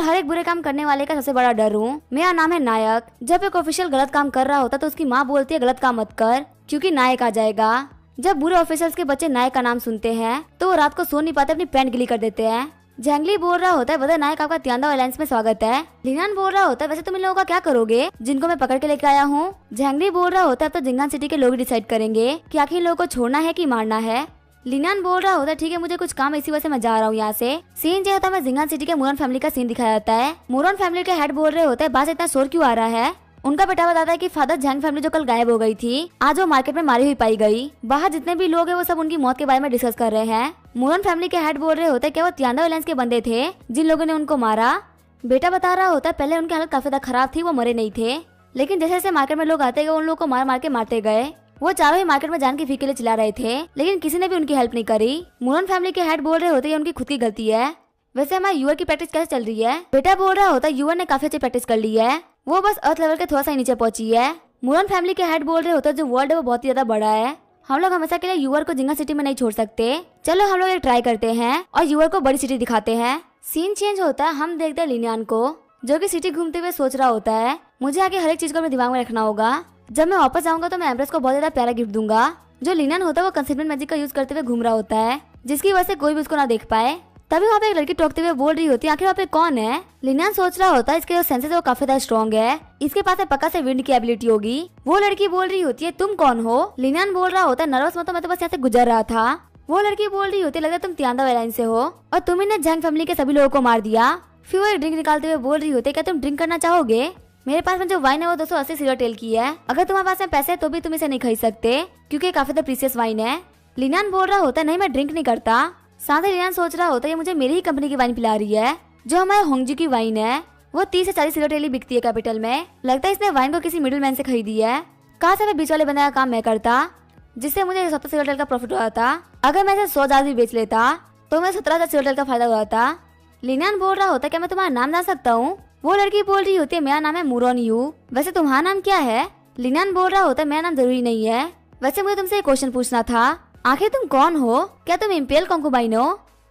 हर एक बुरे काम करने वाले का सबसे बड़ा डर हूँ। मेरा नाम है नायक। जब एक ऑफिशियल गलत काम कर रहा होता तो उसकी माँ बोलती है गलत काम मत कर क्योंकि नायक आ जाएगा। जब बुरे ऑफिसर्स के बच्चे नायक का नाम सुनते हैं तो वो रात को सो नहीं पाते, अपनी पैंट गिली कर देते हैं। झैंगली बोल रहा होता है वजह नायक आपका तियांदा एयरलाइंस में स्वागत है। लिनान बोल रहा होता है वैसे तुम इन लोगों का क्या करोगे जिनको मैं पकड़ के लेके आया हूँ। झैंगली बोल रहा होता है अब तो जिंगान सिटी के लोग डिसाइड करेंगे कि आखिर इन लोगों को छोड़ना है कि मारना है। लिनान बोल रहा होता है ठीक है मुझे कुछ काम इसी वजह से मैं जा रहा हूँ यहाँ से। सीन जो होता है जिंगान सिटी के मोरन फैमिली का सीन दिखाया जाता है। मोरन फैमिली के हेड बोल रहे होते हैं बात इतना शोर क्यों आ रहा है। उनका बेटा बताता है कि फादर झैंग फैमिली जो कल गायब हो गई थी आज वो मार्केट में मारी हुई पाई गई। बाहर जितने भी लोग हैं वो सब उनकी मौत के बारे में डिस्कस कर रहे हैं। मोरन फैमिली के हेड बोल रहे होते हैं क्या वो तियांदा एयरलाइंस के बंदे थे जिन लोगों ने उनको मारा। बेटा बता रहा होता है पहले उनकी हालत काफी ज्यादा खराब थी, वो मरे नहीं थे, लेकिन जैसे जैसे मार्केट में लोग आते गए उन लोगों को मार मार के मारते गए। वो चारों ही मार्केट में जान की फीक के लिए चिल्ला रहे थे लेकिन किसी ने भी उनकी हेल्प नहीं करी। मोरन फैमिली के हेड बोल रहे होते हैं उनकी खुद की गलती है। वैसे हमारे यूआर की प्रैक्टिस कैसे चल रही है। बेटा बोल रहा होता है यूआर ने काफी अच्छी प्रैक्टिस कर ली है, वो बस अर्थ लेवल के थोड़ा सा नीचे पहुंची है। मोरन फैमिली के हेड बोल रहे होते हैं जो वर्ल्ड है वो बहुत ही ज्यादा बड़ा है, हम लोग हमेशा के लिए यूआर को जिंगा सिटी में नहीं छोड़ सकते, चलो हम लोग एक ट्राई करते हैं और यूआर को बड़ी सिटी दिखाते हैं। सीन चेंज होता है, हम देखते हैं लिनियान को जो कि सिटी घूमते हुए सोच रहा होता है मुझे आगे हर एक चीज को अपने दिमाग में रखना होगा, जब मैं वापस आऊंगा तो मैं एम्प्रेस को बहुत ज्यादा प्यारा गिफ्ट दूंगा। जो लिनियन होता है वो कंसीलमेंट मैजिक का यूज करते हुए घूम रहा होता है जिसकी वजह से कोई भी उसको ना देख पाए। तभी वहाँ पे एक लड़की टोकते हुए बोल रही होती है आखिर वहाँ पे कौन है। लिनान सोच रहा होता है इसके जो सेंसेस है वो काफी ज्यादा स्ट्रॉन्ग है, इसके पास पक्का से विंड की एबिलिटी होगी। वो लड़की बोल रही होती है तुम कौन हो। लिनान बोल रहा होता है नर्वस मत हो, मैं तो बस यहाँ से गुजर रहा था। वो लड़की बोल रही होती है लगता है तुम तियांदा एयरलाइन से हो और तुम ही ने जंग फैमिली के सभी लोगों को मार दिया। फिर वो एक ड्रिंक निकालते हुए बोल रही होती है क्या तुम ड्रिंक करना चाहोगे। मेरे पास में जो वाइन है वो 280 सिल्वर टेल की है, अगर तुम्हारे पास में पैसे है तो भी तुम इसे नहीं खरीद सकते क्योंकि काफी ज्यादा प्रीशियस वाइन है। लिनान बोल रहा होता है नहीं मैं ड्रिंक नहीं करता। साथ ही लिनान सोच रहा होता है ये मुझे मेरी ही कंपनी की वाइन पिला रही है जो हमारे होंगजी की वाइन है, वो 30 से 40 सिल्वर टेल बिकती है कैपिटल में। लगता है इसने वाइन को किसी मिडिल मैन से खरीदी है। कहा से बीच वाले बंदे का काम मैं करता जिससे मुझे 70 सिल्वर टेल का प्रॉफिट हुआ था। अगर मैं इसे 100 जार भी बेच लेता तो मैं 17,000 सिल्वर टेल का फायदा हुआ था। लिनान बोल रहा होता है क्या मैं तुम्हारा नाम जान सकता हूँ। वो लड़की बोल रही होती है मेरा नाम है मुरोन यू, वैसे तुम्हारा नाम क्या है। लिनान बोल रहा होता है मेरा नाम जरूरी नहीं है, वैसे मुझे तुमसे एक क्वेश्चन पूछना था, आखिर तुम कौन हो, क्या तुम इम्पेरियल कॉन्कुबाइन हो।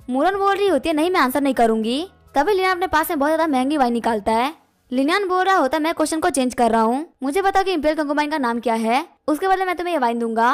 मुरोन बोल रही होती है नहीं मैं आंसर नहीं करूंगी। तभी लिनान अपने पास में बहुत ज्यादा महंगी वाइन निकालता है। लिनान बोल रहा होता है मैं क्वेश्चन को चेंज कर रहा हूँ, मुझे बताओ कि इम्पेरियल कॉन्कुबाइन का नाम क्या है, उसके बदले मैं तुम्हें ये वाइन दूंगा।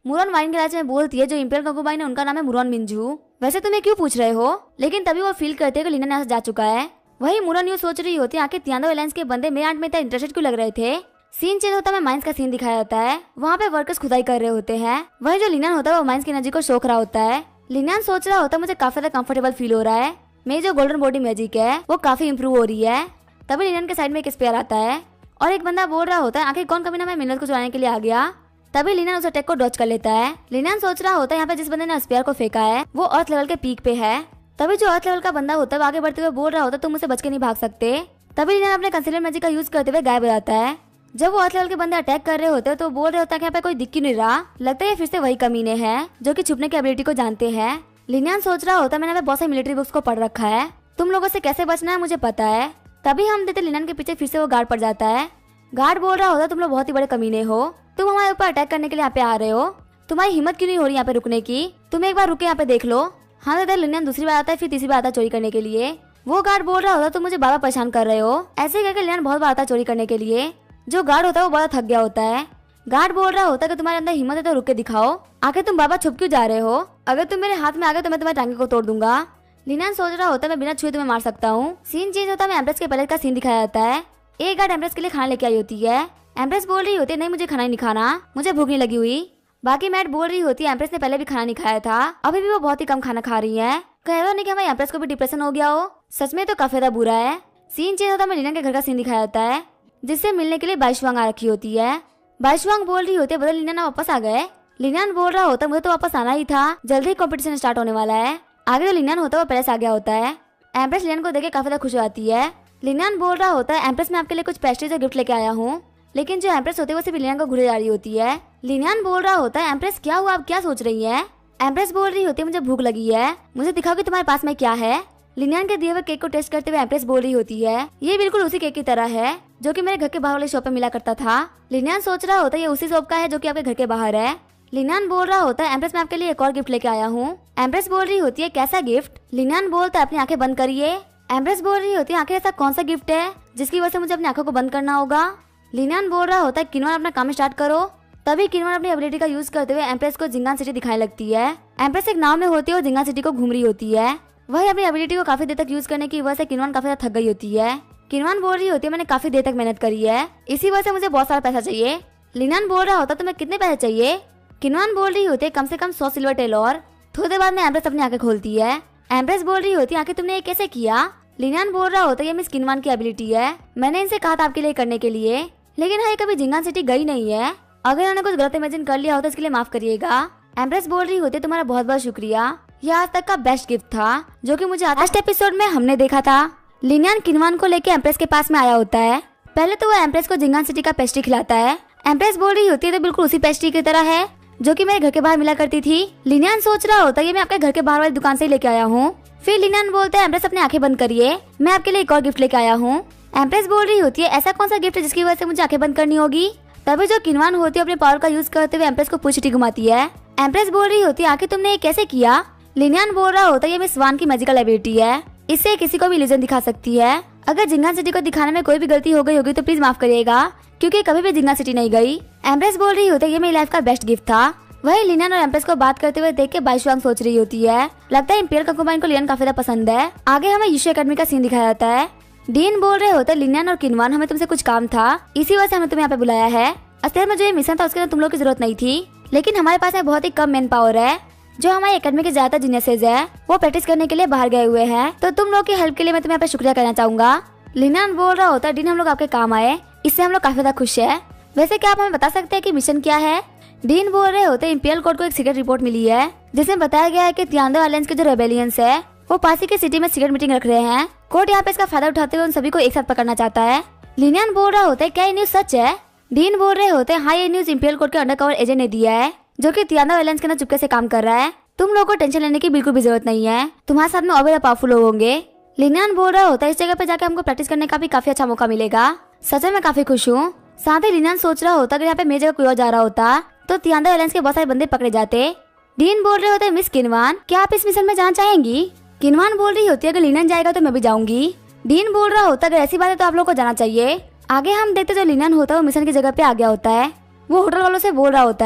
मुरोन वाइन के लालच में बोलती है जो इम्पेरियल कॉन्कुबाइन है उनका नाम है मुरोन मिंजू, वैसे तुम्हें क्यों पूछ रहे हो। लेकिन तभी वो फील करते हैं कि लिनान यहाँ से जा चुका है। वही मुरोन यू सोच रही होती है आखिर तियांदा एयरलाइंस के बंदे मेरे आंट में इतना इंटरेस्टेड क्यों लग रहे थे। सीन चेंज होता है, माइंस का सीन दिखाया जाता है, वहाँ पे वर्कर्स खुदाई कर रहे होते हैं। वही जो लिनान होता है वो माइंस की एनर्जी को सोख रहा होता है। लिनान सोच रहा होता है मुझे काफी ज्यादा कंफर्टेबल फील हो रहा है, मेरी जो गोल्डन बॉडी मैजिक है वो काफी इंप्रूव हो रही है। तभी लिनान के साइड में एक स्पेयर आता है और एक बंदा बोल रहा होता है आखिर कौन कभी ना मैं मिनरल्स को चुराने के लिए आ गया। तभी लिनान उस अटैक को डॉच कर लेता है। लिनान सोच रहा होता है यहाँ पे जिस बंदे ने स्पेयर को फेंका है वो अर्थ लेवल के पीक पे है। तभी जो अर्थ लेवल का बंदा होता है वो आगे बढ़ते हुए बोल रहा होता है तुम मुझसे बच के नहीं भाग सकते। तभी लिनान अपने कंसीलर मैजिक का यूज करते हुए गायब हो जाता है। जब वो अर्थ लेवल के बंदे अटैक कर रहे होते हैं तो बोल रहे होता है कि यहाँ पे कोई दिख क्यों नहीं रहा, लगता है ये फिर से वही कमीने हैं जो कि छुपने की एबिलिटी को जानते हैं। लिनान सोच रहा होता है मैंने बहुत सारी मिलिट्री बुक्स को पढ़ रखा है, तुम लोगों से कैसे बचना है मुझे पता है। तभी हम देते लिनान के पीछे फिर से वो गार्ड पड़ जाता है। गार्ड बोल रहा होता है तुम लोग बहुत ही बड़े कमीने हो, तुम हमारे ऊपर अटैक करने के लिए यहाँ पे आ रहे हो, तुम्हारी हिम्मत क्यों नहीं हो रही यहाँ पे रुकने की, तुम एक बार रुके यहाँ पे देख लो। हाँ दादा लिनान दूसरी बार आता है, फिर तीसरी बार आता है चोरी करने के लिए। वो गार्ड बोल रहा होता तुम मुझे बार बार परेशान कर रहे हो, ऐसे करके लिनान बहुत बार आता है चोरी करने के लिए। जो गार्ड होता है वो बड़ा थक गया होता है। गार्ड बोल रहा होता है कि तुम्हारे अंदर हिम्मत है तो रुक के दिखाओ, आखिर तुम बार बार छुप क्यों जा रहे हो, अगर तुम मेरे हाथ में आ गए तो मैं तुम्हारे टांगे को तोड़ दूंगा। लिनान सोच रहा होता है मैं बिना छुए तुम्हें मार सकता हूँ। सीन चेंज होता है, एम्प्रेस के पैलेस का सीन दिखाया जाता है। एक गार्ड एम्प्रेस के लिए खाना लेके आई होती है। एम्प्रेस बोल रही होती है नहीं मुझे खाना नहीं खाना, मुझे भूख नहीं लगी हुई। बाकी मैट बोल रही होती है एम्प्रेस ने पहले भी खाना नहीं खाया था, अभी भी वो बहुत ही कम खाना खा रही है। कह रहा नहीं कि हमारे एम्प्रेस को भी डिप्रेशन हो गया हो, सच में तो काफी ज्यादा बुरा है। सीन चेंज होता है, लिनान के घर का सीन दिखाया जाता है जिससे मिलने के लिए बाइशवांग आ रखी होती है। बाइशवांग बोल रही होती है बदल लिनान वापस आ गए। लिनान बोल रहा होता है मुझे तो वापस आना ही था, जल्दी ही कॉम्पिटिशन स्टार्ट होने वाला है। आगे जो लिनान होता है वो पैलेस आ गया होता है। एम्प्रेस लिनान को देखे काफी ज्यादा खुश हो जाती है। लिनान बोल रहा होता है एम्प्रेस मैं आपके लिए कुछ पेस्ट्रीज और गिफ्ट लेके आया हूँ, लेकिन जो एम्प्रेस होती है वो सिर्फ लिनान को घुरे जा रही होती है। लिनान बोल रहा होता है एम्प्रेस क्या हुआ, आप क्या सोच रही है। एम्प्रेस बोल रही होती है मुझे भूख लगी है, मुझे दिखाओ कि तुम्हारे पास में क्या है। लिनान के दिए हुए केक को टेस्ट करते हुए एम्प्रेस बोल रही होती है ये बिल्कुल उसी केक की तरह है जो कि मेरे घर के बाहर वाले शॉप पे मिला करता था। लिनान सोच रहा होता है ये उसी शॉप का है जो कि आपके घर के बाहर है। लिनान बोल रहा होता है एम्प्रेस मैं आपके लिए एक और गिफ्ट लेके आया हूँ। एम्प्रेस बोल रही होती है कैसा गिफ्ट। लिनान बोलता है अपनी आंखें बंद करिए। एम्प्रेस बोल रही होती है आखिर ऐसा कौन सा गिफ्ट है जिसकी वजह से मुझे अपनी आंखों को बंद करना होगा। लिनान बोल रहा होता है किनवान अपना काम स्टार्ट करो। तभी किनवान अपनी एबिलिटी का यूज करते हुए एम्प्रेस को जिंगान सिटी दिखाने लगती है। एम्प्रेस एक नाव में होती है और जिंगान सिटी को घूम रही होती है। वही अपनी एबिलिटी को काफी देर तक यूज करने की वजह से किनवान काफी ज्यादा थक गई होती है। किनवान बोल रही होती है मैंने काफी देर तक मेहनत करी है, इसी वजह से मुझे बहुत सारा पैसा चाहिए। लिनान बोल रहा होता तुम्हें कितने पैसे चाहिए। किनवान बोल रही होती है कम से कम 100 सिल्वर टेल और। थोड़ी देर बाद में एम्प्रेस अपनी आंखें खोलती है। एम्प्रेस बोल रही होती है आखिर तुमने ये कैसे किया। लिनान बोल रहा होता है ये मिस किनवान की एबिलिटी है, मैंने इनसे कहा था आपके लिए करने के लिए, लेकिन हाँ ये कभी जिंगान सिटी गई नहीं है, अगर उन्होंने कुछ गलत इमेजिन कर लिया हो तो इसके लिए माफ करिएगा। एम्प्रेस बोल रही होती है तुम्हारा बहुत बहुत शुक्रिया, यह आज तक का बेस्ट गिफ्ट था जो कि मुझे लास्ट एपिसोड में हमने देखा था। लिनान किनवान को लेके एम्प्रेस के पास में आया होता है। पहले तो वो एम्प्रेस को जिंगान सिटी का पेस्ट्री खिलाता है। एम्प्रेस बोल रही होती है तो बिल्कुल उसी पेस्ट्री की तरह है जो कि मेरे घर के बाहर मिला करती थी। लिनान सोच रहा होता है ये मैं आपके घर के बाहर वाली दुकान से ही लेके आया हूँ। फिर लिनान बोलता है एम्प्रेस अपनी आंखें बंद करिए, मैं आपके लिए एक और गिफ्ट लेके आया हूँ। एम्प्रेस बोल रही होती है ऐसा कौन सा गिफ्ट है जिसकी वजह से मुझे आंखें बंद करनी होगी। तभी जो किनवान होती है अपने पावर का यूज करते हुए एम्प्रेस को पूछटी घुमाती है। एम्प्रेस बोल रही होती है आखिर तुमने ये कैसे किया। लिनान बोल रहा होता है ये मिस स्वान की मैजिकल एबिलिटी है, इससे किसी को भी इल्यूजन दिखा सकती है। अगर जिंगान सिटी को दिखाने में कोई भी गलती हो गई होगी तो प्लीज माफ करिएगा, क्योंकि कभी भी जिंगान सिटी नहीं गई। एम्प्रेस बोल रही होती है ये मेरी लाइफ का बेस्ट गिफ्ट था, वही लिनन और एम्प्रेस को बात करते हुए देख के बाईशुआंग सोच रही होती है, लगता है इम्पिरियल कंकुबाइन को लिनन काफी ज्यादा पसंद है। आगे हमें यूशु एकेडमी का सीन दिखाया जाता है। डीन बोल रहे होते लिनन और किनवान, हमें तुमसे कुछ काम था, इसी वजह से हमें तुम्हें यहाँ पे बुलाया है। असलियत में जो ये मिशन था उसके लिए तुम लोग की जरूरत नहीं थी, लेकिन हमारे पास बहुत ही कम मैन पावर है। जो हमारी एकेडमी के ज्यादातर जीनियसेस है वो प्रैक्टिस करने के लिए बाहर गए हुए हैं, तो तुम लोग की हेल्प के लिए मैं तुम्हें यहाँ पे शुक्रिया करना चाहूंगा। लिनन बोल रहा होता है डीन हम लोग आपके काम आए, इससे हम लोग काफी ज्यादा खुश है। वैसे क्या आप हमें बता सकते हैं कि मिशन क्या है? डीन बोल रहे होते इंपीरियल कोर्ट को एक सीक्रेट रिपोर्ट मिली है जिसमें बताया गया है कि तियांदो आइलैंड्स के जो रेबेलियंस है वो पासी के सिटी में सीक्रेट मीटिंग रख रहे हैं। कोर्ट यहाँ पे इसका फायदा उठाते हुए उन सभी को एक साथ पकड़ना चाहता है। लिनन बोल रहा होता है क्या ये न्यूज सच है? डीन बोल रहे होते हैं हाँ, ये न्यूज इंपीरियल कोर्ट के अंडरकवर एजेंट ने दिया है जो कि तियांदो आइलैंड्स के अंदर चुपके से काम कर रहा है। तुम लोगों को टेंशन लेने की बिल्कुल भी जरूरत नहीं है, तुम्हारे साथ में और भी पावरफुल लोग होंगे। लिनन बोल रहा होता है इस जगह पे जाके हमको प्रैक्टिस करने का भी काफी अच्छा मौका मिलेगा। सच में मैं काफी खुश हूँ। साथ ही लिनन सोच रहा होता अगर यहाँ पे मेरी जगह कोई और जा रहा होता तो तियांदो आइलैंड्स के बहुत सारे बंदे पकड़े जाते। डीन बोल रहे होते मिस किनवान, क्या आप इस मिशन में जाना चाहेंगी? किनवान बोल रही होती है अगर लिनन जाएगा तो मैं भी जाऊंगी। डीन बोल रहा होता अगर ऐसी बात है तो आप लोग को जाना चाहिए। आगे हम देखते जो लिनन होता है वो मिशन की जगह पे आ गया होता है। वो होटल वालों से बोल रहा होता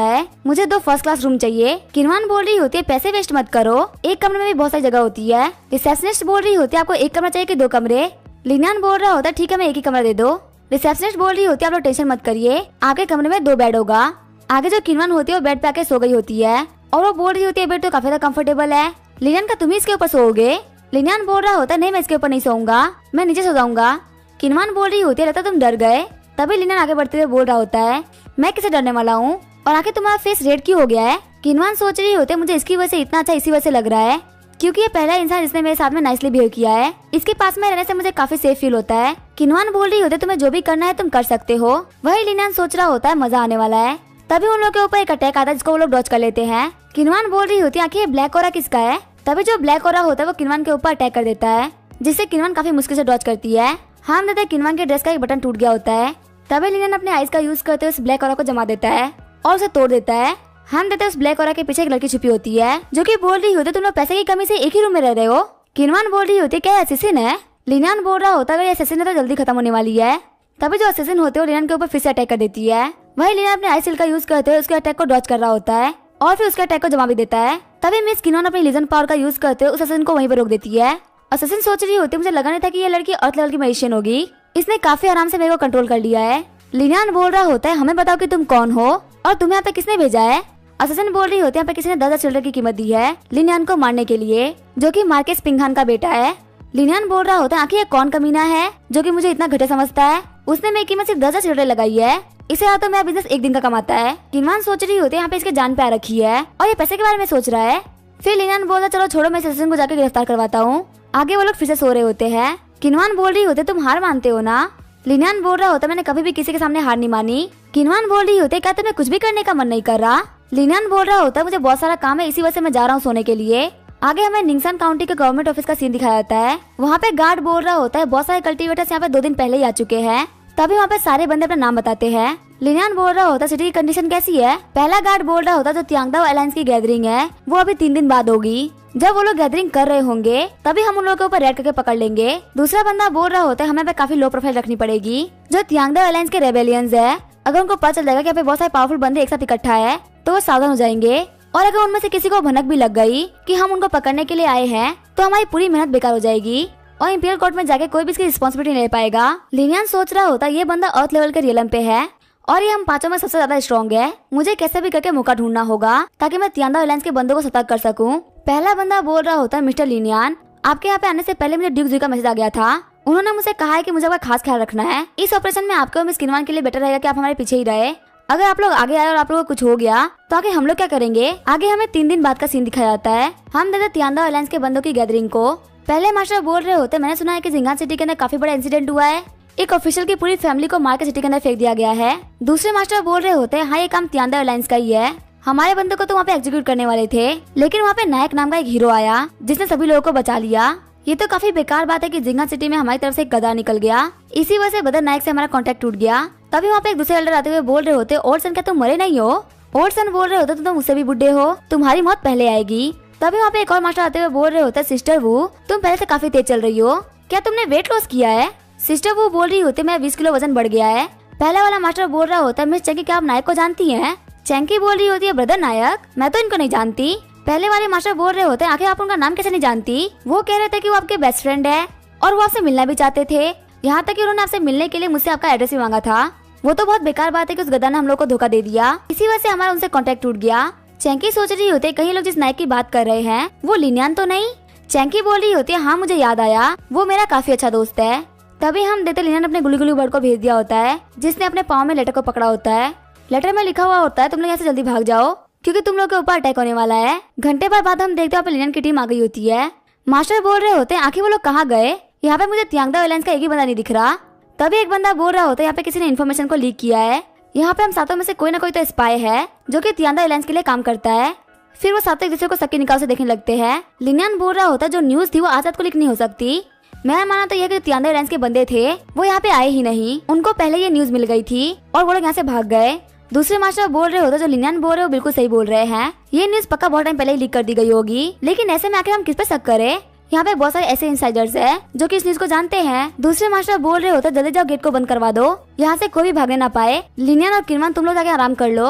है मुझे 2 फर्स्ट क्लास रूम चाहिए। किनवान बोल रही होती है पैसे वेस्ट मत करो, एक कमरे में भी बहुत सारी जगह होती है। रिसेप्शनिस्ट बोल रही होती है आपको एक कमरा चाहिए कि 2 कमरे? लिनन बोल रहा होता है ठीक है मैं एक ही कमरा दे दो। रिसेप्शनिस्ट बोल रही होती है आप लोग टेंशन मत करिए, आपके कमरे में 2 बेड होगा। आगे जो किनवान होती है वो बेड पे आके सो गई होती है और वो बोल रही होती है बेड तो काफी ज्यादा कंफर्टेबल है। लिनन का तुम ही इसके ऊपर सोओगे? लिनन बोल रहा होता है नहीं मैं इसके ऊपर नहीं सोऊंगा, मैं नीचे सो जाऊंगा। किनवान बोल रही होती है लगता तुम डर गए। तभी लिनन आगे बढ़ते हुए बोल रहा होता है मैं किसे डरने वाला हूँ और आखिर तुम्हारा फेस रेड क्यों हो गया है? किनवान सोच रही होते मुझे इसकी वजह से इतना अच्छा इसी वजह से लग रहा है क्योंकि ये पहला इंसान जिसने मेरे साथ में नाइसली बिहेव किया है। इसके पास में रहने से मुझे काफी सेफ फील होता है। किनवान बोल रही होते तुम्हें जो भी करना है तुम कर सकते हो। वही लिनन सोच रहा होता है मजा आने वाला है। तभी उन लोगों के ऊपर एक अटैक आता है जिसको वो लोग डॉज कर लेते हैं। किनवान बोल रही होती है आखिर ब्लैक ओरा किसका है? तभी जो ब्लैक ओरा होता है वो किनवान के ऊपर अटैक कर देता है जिससे किनवान काफी मुश्किल से डॉज करती है। हम देखते हैं किनवान के ड्रेस का एक बटन टूट गया होता है। तभी लिनन अपने आइज का यूज करते हुए उस ब्लैक ओरा को जमा देता है और उसे तोड़ देता है। हम देखते हैं उस ब्लैक ओरा के पीछे एक लड़की छुपी होती है जो कि बोल रही होती है तुम लोग पैसे की कमी से एक ही रूम में रह रहे हो। किनवान बोल रही होती है क्या असिसिन है? लिनन बोल रहा होता है अगर ये असिसिन है तो जल्दी खत्म होने वाली है। तभी जो असिसिन होते हैं लिनन के ऊपर फिर से अटैक कर देती है। वही लिनन अपने आइस का यूज करते हुए उसके अटैक को डॉज कर रहा होता है और फिर उसके अटैक को जमा भी देता है। तभी मिस किनवान अपनी लीजन पावर का यूज करते हुए उस असिसिन को वहीं पर रोक देती है। असिसिन सोच रही होती है मुझे लगा नहीं था कि ये लड़की अर्थ लेवल की मैजिशियन होगी, इसने काफी आराम से मेरे को कंट्रोल कर लिया है। लिनन बोल रहा होता है हमें बताओ कि तुम कौन हो और तुम्हें यहाँ पे किसने भेजा है? असिसिन बोल रही होती है यहाँ पे किसी ने 10,000 चिल्ड्रन की कीमत दी है लिनन को मारने के लिए जो कि मार्केस पिंगहान का बेटा है। लिनन बोल रहा होता है आखिर ये कौन कमीना है जो कि मुझे इतना घटिया समझता है? उसने मेरी कीमत सिर्फ 10,000 चिल्ड्रन लगाई है, इसे या तो मेरा बिजनेस एक दिन का कमाता है। किनवान सोच रही होती है यहाँ पे इसके जान पे आ रखी है और ये पैसे के बारे में सोच रहा है। फिर लिनन बोला चलो छोड़ो मैं असिसिन को जाके गिरफ्तार करवाता हूँ। आगे वो लोग फिर से सो रहे होते हैं। किनवान बोल रही होते तुम हार मानते हो ना? लिनन बोल रहा होता मैंने कभी भी किसी के सामने हार नहीं मानी। किनवान बोल रही होते क्या तुम्हें कुछ भी करने का मन नहीं कर रहा? लिनन बोल रहा होता मुझे बहुत सारा काम है इसी वजह से मैं जा रहा हूँ सोने के लिए। आगे हमें निंगसान काउंटी के गवर्नमेंट ऑफिस का सीन दिखाया जाता है। वहाँ पे गार्ड बोल रहा होता है बहुत सारे कल्टीवेटर्स यहाँ पे 2 दिन पहले ही आ चुके हैं। तभी वहाँ पे सारे बंदे अपना नाम बताते हैं। लिनन बोल रहा होता सिटी की कंडीशन कैसी है? पहला गार्ड बोल रहा होता जो तियांगदाओ अलायंस की गैदरिंग है वो अभी 3 दिन बाद होगी। जब वो लोग गैदरिंग कर रहे होंगे तभी हम उन लोगों के ऊपर रेड करके पकड़ लेंगे। दूसरा बंदा बोल रहा होता है हमें पे काफी लो प्रोफाइल रखनी पड़ेगी। जो तियांगदाओ अलायंस के रेबेलियंस है अगर उनको पता चल जाएगा कि यहाँ पे बहुत सारे पावरफुल बंदे एक साथ इकट्ठा है तो वो सावधान हो जाएंगे और अगर उनमें से किसी को भनक भी लग गई कि हम उनको पकड़ने के लिए आए हैं तो हमारी पूरी मेहनत बेकार हो जाएगी और इंपीरियल कोर्ट में जाके कोई भी इसकी रिस्पॉन्सिबिलिटी नहीं ले पाएगा। लिनन सोच रहा होता ये बंदा अर्थ लेवल के रियलम पे है और ये हम 5 में सबसे ज्यादा स्ट्रॉन्ग है। मुझे कैसे भी करके मौका ढूंढना होगा ताकि मैं तियांगदाओ अलायंस के बंदों को सतर्क कर सकूं। पहला बंदा बोल रहा होता है मिस्टर लिनन आपके यहाँ पे आने से पहले मुझे ड्यूक जी का मैसेज आ गया था। उन्होंने मुझसे कहा है कि मुझे आपका खास ख्याल रखना है। इस ऑपरेशन में आपको मिस किनवान के लिए बेटर रहेगा कि आप हमारे पीछे ही रहे। अगर आप लोग आगे आए और आप लोगों को कुछ हो गया तो आगे हम लोग क्या करेंगे? आगे हमें 3 दिन बाद का सीन दिखाया जाता है। हम देखते तियांगदाओ अलायंस के बंदों की गैदरिंग को। पहले मास्टर बोल रहे होते मैंने सुना है कि जिंगान सिटी के अंदर काफी बड़ा इंसिडेंट हुआ है, एक ऑफिशियल की पूरी फैमिली को मार के सिटी के अंदर फेंक दिया गया है। दूसरे मास्टर बोल रहे होते हाँ ये काम तियांगदाओ अलायंस का ही है, हमारे बंदों को तो वहाँ पे एग्जीक्यूट करने वाले थे लेकिन वहाँ पे नायक नाम का एक हीरो आया जिसने सभी लोगों को बचा लिया। ये तो काफी बेकार बात है कि जिंगान सिटी में हमारी तरफ से एक गधा निकल गया, इसी वजह से बदर नायक से हमारा कॉन्टेक्ट टूट गया। तभी वहाँ पे एक दूसरे एल्डर आते हुए बोल रहे होते ओल्ड सन क्या तुम मरे नहीं हो? ओल्ड सन बोल रहे होते तुम तो मुझसे भी बुढ़े हो, तुम्हारी मौत पहले आएगी। तभी वहाँ पे एक और मास्टर आते हुए बोल रहे होते सिस्टर वू तुम पहले से काफी तेज चल रही हो, क्या तुमने वेट लॉस किया है? सिस्टर वू बोल रही होती मैं 20 किलो वजन बढ़ गया है। पहला वाला मास्टर बोल रहा होता मिस चंकी क्या आप नायक को जानती हैं? चैंकी बोल रही होती है, ब्रदर नायक, मैं तो इनको नहीं जानती। पहले वाले मास्टर बोल रहे होते हैं, आखिर आप उनका नाम कैसे नहीं जानती? वो कह रहे थे कि वो आपके बेस्ट फ्रेंड है और वो आपसे मिलना भी चाहते थे, यहाँ तक कि उन्होंने आपसे मिलने के लिए मुझसे आपका एड्रेस भी मांगा था। वो तो बहुत बेकार बात है कि उस गधा ने हम लोग को धोखा दे दिया, इसी वजह से हमारा उनसे कॉन्टेक्ट टूट गया। चैंकी सोच रही होती है कहीं लोग जिस नायक की बात कर रहे हैं वो लिनियान तो नहीं। चैंकी बोल रही होती है, हाँ मुझे याद आया, वो मेरा काफी अच्छा दोस्त है। तभी हम देखते लिनियान अपने गुली गुली बर्ड को भेज दिया होता है, जिसने अपने पाँव में लेटर को पकड़ा होता है। लेटर में लिखा हुआ होता है, तुम लोग यहाँ से जल्दी भाग जाओ क्योंकि तुम लोग के ऊपर अटैक होने वाला है। घंटे भर बाद हम देखते हैं लिनियान की टीम आ गई होती है। मास्टर बोल रहे होते हैं, आखिर वो लोग कहाँ गए? यहाँ पे मुझे तियांगदा एयरलाइंस का एक ही बंदा नहीं दिख रहा। तभी एक बंदा बोल रहा होता है, यहाँ पे किसी ने इन्फॉर्मेशन को लीक किया है, यहाँ पे हम सातों में से कोई ना कोई तो स्पाई है जो कि तियांगदा एयरलाइंस के लिए काम करता है। फिर वो सातों एक दूसरे को सबके निकाल से देखने लगते हैं। लिनियान बोल रहा होता है, जो न्यूज थी वो आज रात को लीक नहीं हो सकती। मेरा मानना तो यह कि तियांगदा एयरलाइंस के बंदे थे वो यहाँ पे आए ही नहीं, उनको पहले ये न्यूज मिल गई थी और वो लोग यहाँ से भाग गए। दूसरे मास्टर बोल रहे होते, जो लिनियान बोल रहे हो बिल्कुल सही बोल रहे हैं, ये न्यूज पक्का बहुत टाइम पहले ही लीक कर दी गई होगी, लेकिन ऐसे में आखिर हम किस पे शक करें? यहाँ पे बहुत सारे ऐसे इनसाइडर्स हैं जो कि इस न्यूज को जानते हैं। दूसरे मास्टर बोल रहे होते, जल्दी जाओ गेट को बंद करवा दो, यहाँ से कोई भी भागने ना पाए। लिनियान और किनवान तुम लोग जाके आराम कर लो,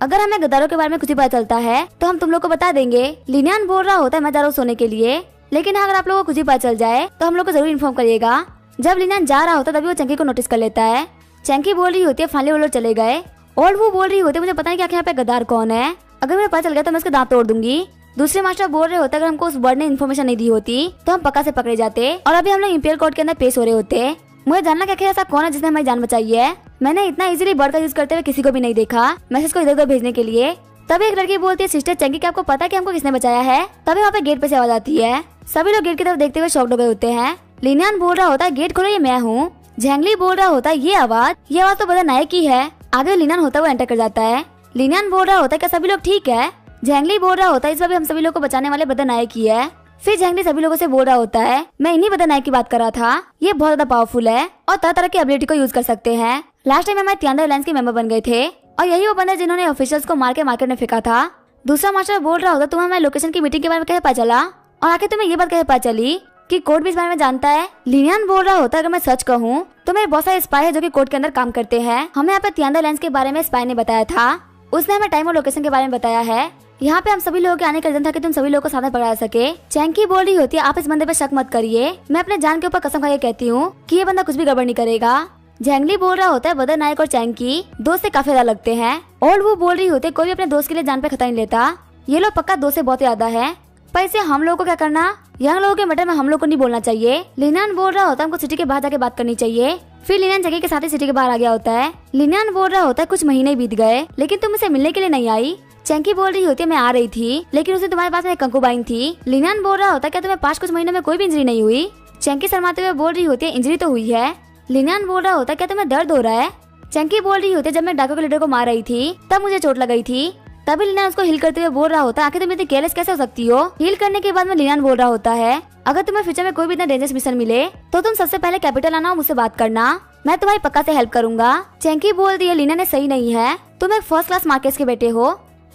अगर हमें गद्दारों के बारे में कुछ भी पता चलता है तो हम तुम लोग को बता देंगे। लिनियान बोल रहा होता है, मैं जा रहा हूँ सोने के लिए, लेकिन अगर आप लोगों को कुछ भी पता चल जाए तो हम लोग को जरूर इन्फॉर्म करिएगा। जब लिनियान जा रहा होता तभी वो चंकी को नोटिस कर लेता है। चंकी बोल रही होती है, फाइनली वो लोग चले गए। और वो बोल रही होती है, मुझे पता नहीं क्या यहाँ पे गद्दार कौन है, अगर मुझे पता चल गया तो मैं उसके दांत तोड़ दूंगी। दूसरे मास्टर बोल रहे होते, अगर हमको उस बर्ड ने इन्फॉर्मेशन नहीं दी होती तो हम पक्का से पकड़े जाते और अभी हम लोग इंपीरियल कोर्ट के अंदर पेश हो रहे होते। मुझे जानना क्या ऐसा कौन है जिसने हमारी जान बचाई है। मैंने इतना इजीली बर्ड का यूज करते हुए किसी को भी नहीं देखा मैसेज को इधर उधर भेजने के लिए। तभी एक लड़की बोलती है, सिस्टर चंकी, क्या आपको पता है कि हमको किसने बचाया है? तभी वहाँ पे गेट पे से आवाज आती है। सभी लोग गेट की तरफ देखते हुए शॉक्ड हो गए होते हैं। लिनियान बोल रहा होता है, गेट खोलो, ये मैं हूँ। झेंगली बोल रहा होता है, ये आवाज तो बड़ा नायक की है। आगे लिनियान होता हुआ एंटर कर जाता है। लिनियान बोल रहा होता है, क्या सभी लोग ठीक है? झेंगली बोल रहा होता है, इस बार भी हम सभी लोग को बचाने वाले बड़ा नायक ही है। फिर झेंगली सभी लोगों से बोल रहा होता है, मैं इन्हीं बड़ा नायक की बात कर रहा था, ये बहुत ज्यादा पावरफुल है और तरह तरह की एबिलिटी को यूज कर सकते हैं। लास्ट टाइम हमारे तियांगदा एयरलाइंस के मेंबर बन गए थे और यही वो बंदे जिन्होंने ऑफिशियल्स को मार के मार्केट में फेंका था। दूसरा मास्टर बोल रहा होता, तुम्हें हमारे लोकेशन की मीटिंग के बारे में कैसे पता चला और आखिर तुम्हें ये बात कैसे पता चली कि कोर्ट भी इस बारे में जानता है? लिनियान बोल रहा होता है, अगर मैं सच कहूँ तो मेरे बहुत सारे स्पाई है जो कि कोर्ट के अंदर काम करते हैं। हमें यहाँ पे तियांगदा एयरलाइंस के बारे में स्पाई ने बताया था, उसने हमें टाइम और लोकेशन के बारे में बताया है। यहाँ पे हम सभी लोगों के आने का रीजन था कि तुम सभी लोगों को साथ में पकड़ा सके। चैंकी बोल रही होती है, आप इस बंदे पे शक मत करिए, मैं अपने जान के ऊपर कसम खा के कहती हूँ कि ये बंदा कुछ भी गड़बड़ नहीं करेगा। झेंगली बोल रहा होता है, बदर नायक और चैंकी दोस्त से काफी ज्यादा लगते हैं। और वो बोल रही होती है, कोई भी अपने दोस्त के लिए जान पे खतरा नहीं लेता, ये लोग पक्का दोस्त से बहुत ज्यादा है, पर इसे हम लोगों को क्या करना? यंग लोगों के मैटर में हम लोग को नहीं बोलना चाहिए। लिनियान बोल रहा होता है, हमको सिटी के बाहर जाके बात करनी चाहिए। फिर लिनियान जगह के साथ ही सिटी के बाहर आ गया होता है। लिनियान बोल रहा होता है, कुछ महीने बीत गए लेकिन तुम इसे मिलने के लिए नहीं आई। चैंकी बोल रही होती है, मैं आ रही थी लेकिन उसे तुम्हारे पास में कंकुबाइन थी। लिनियान बोल रहा होता है, क्या तुम्हें पास कुछ महीनों में कोई भी इंजरी नहीं हुई? चैंकी शर्माते हुए बोल रही होती है, इंजरी तो हुई है। लिनियान बोल रहा होता है, क्या तुम्हें दर्द हो रहा है? चैंकी बोल रही होती है, जब मैं डाकू के लीडर को मार रही थी तब मुझे चोट लग गई थी। तभी लिनियान उसको हील करते हुए बोल रहा होता है, आखिर तुम इतनी केयरलेस कैसे हो सकती हो? हील करने के बाद में लिनियान बोल रहा होता है, अगर तुम्हें फ्यूचर में कोई भी इतना डेंजरस मिशन मिले तो तुम सबसे पहले कैपिटल आना और मुझसे बात करना, मैं तुम्हारी पक्का से हेल्प करूंगा। चैंकी बोल रही है, लिनियान ने सही नहीं है, तुम एक फर्स्ट क्लास मार्केट के बेटे हो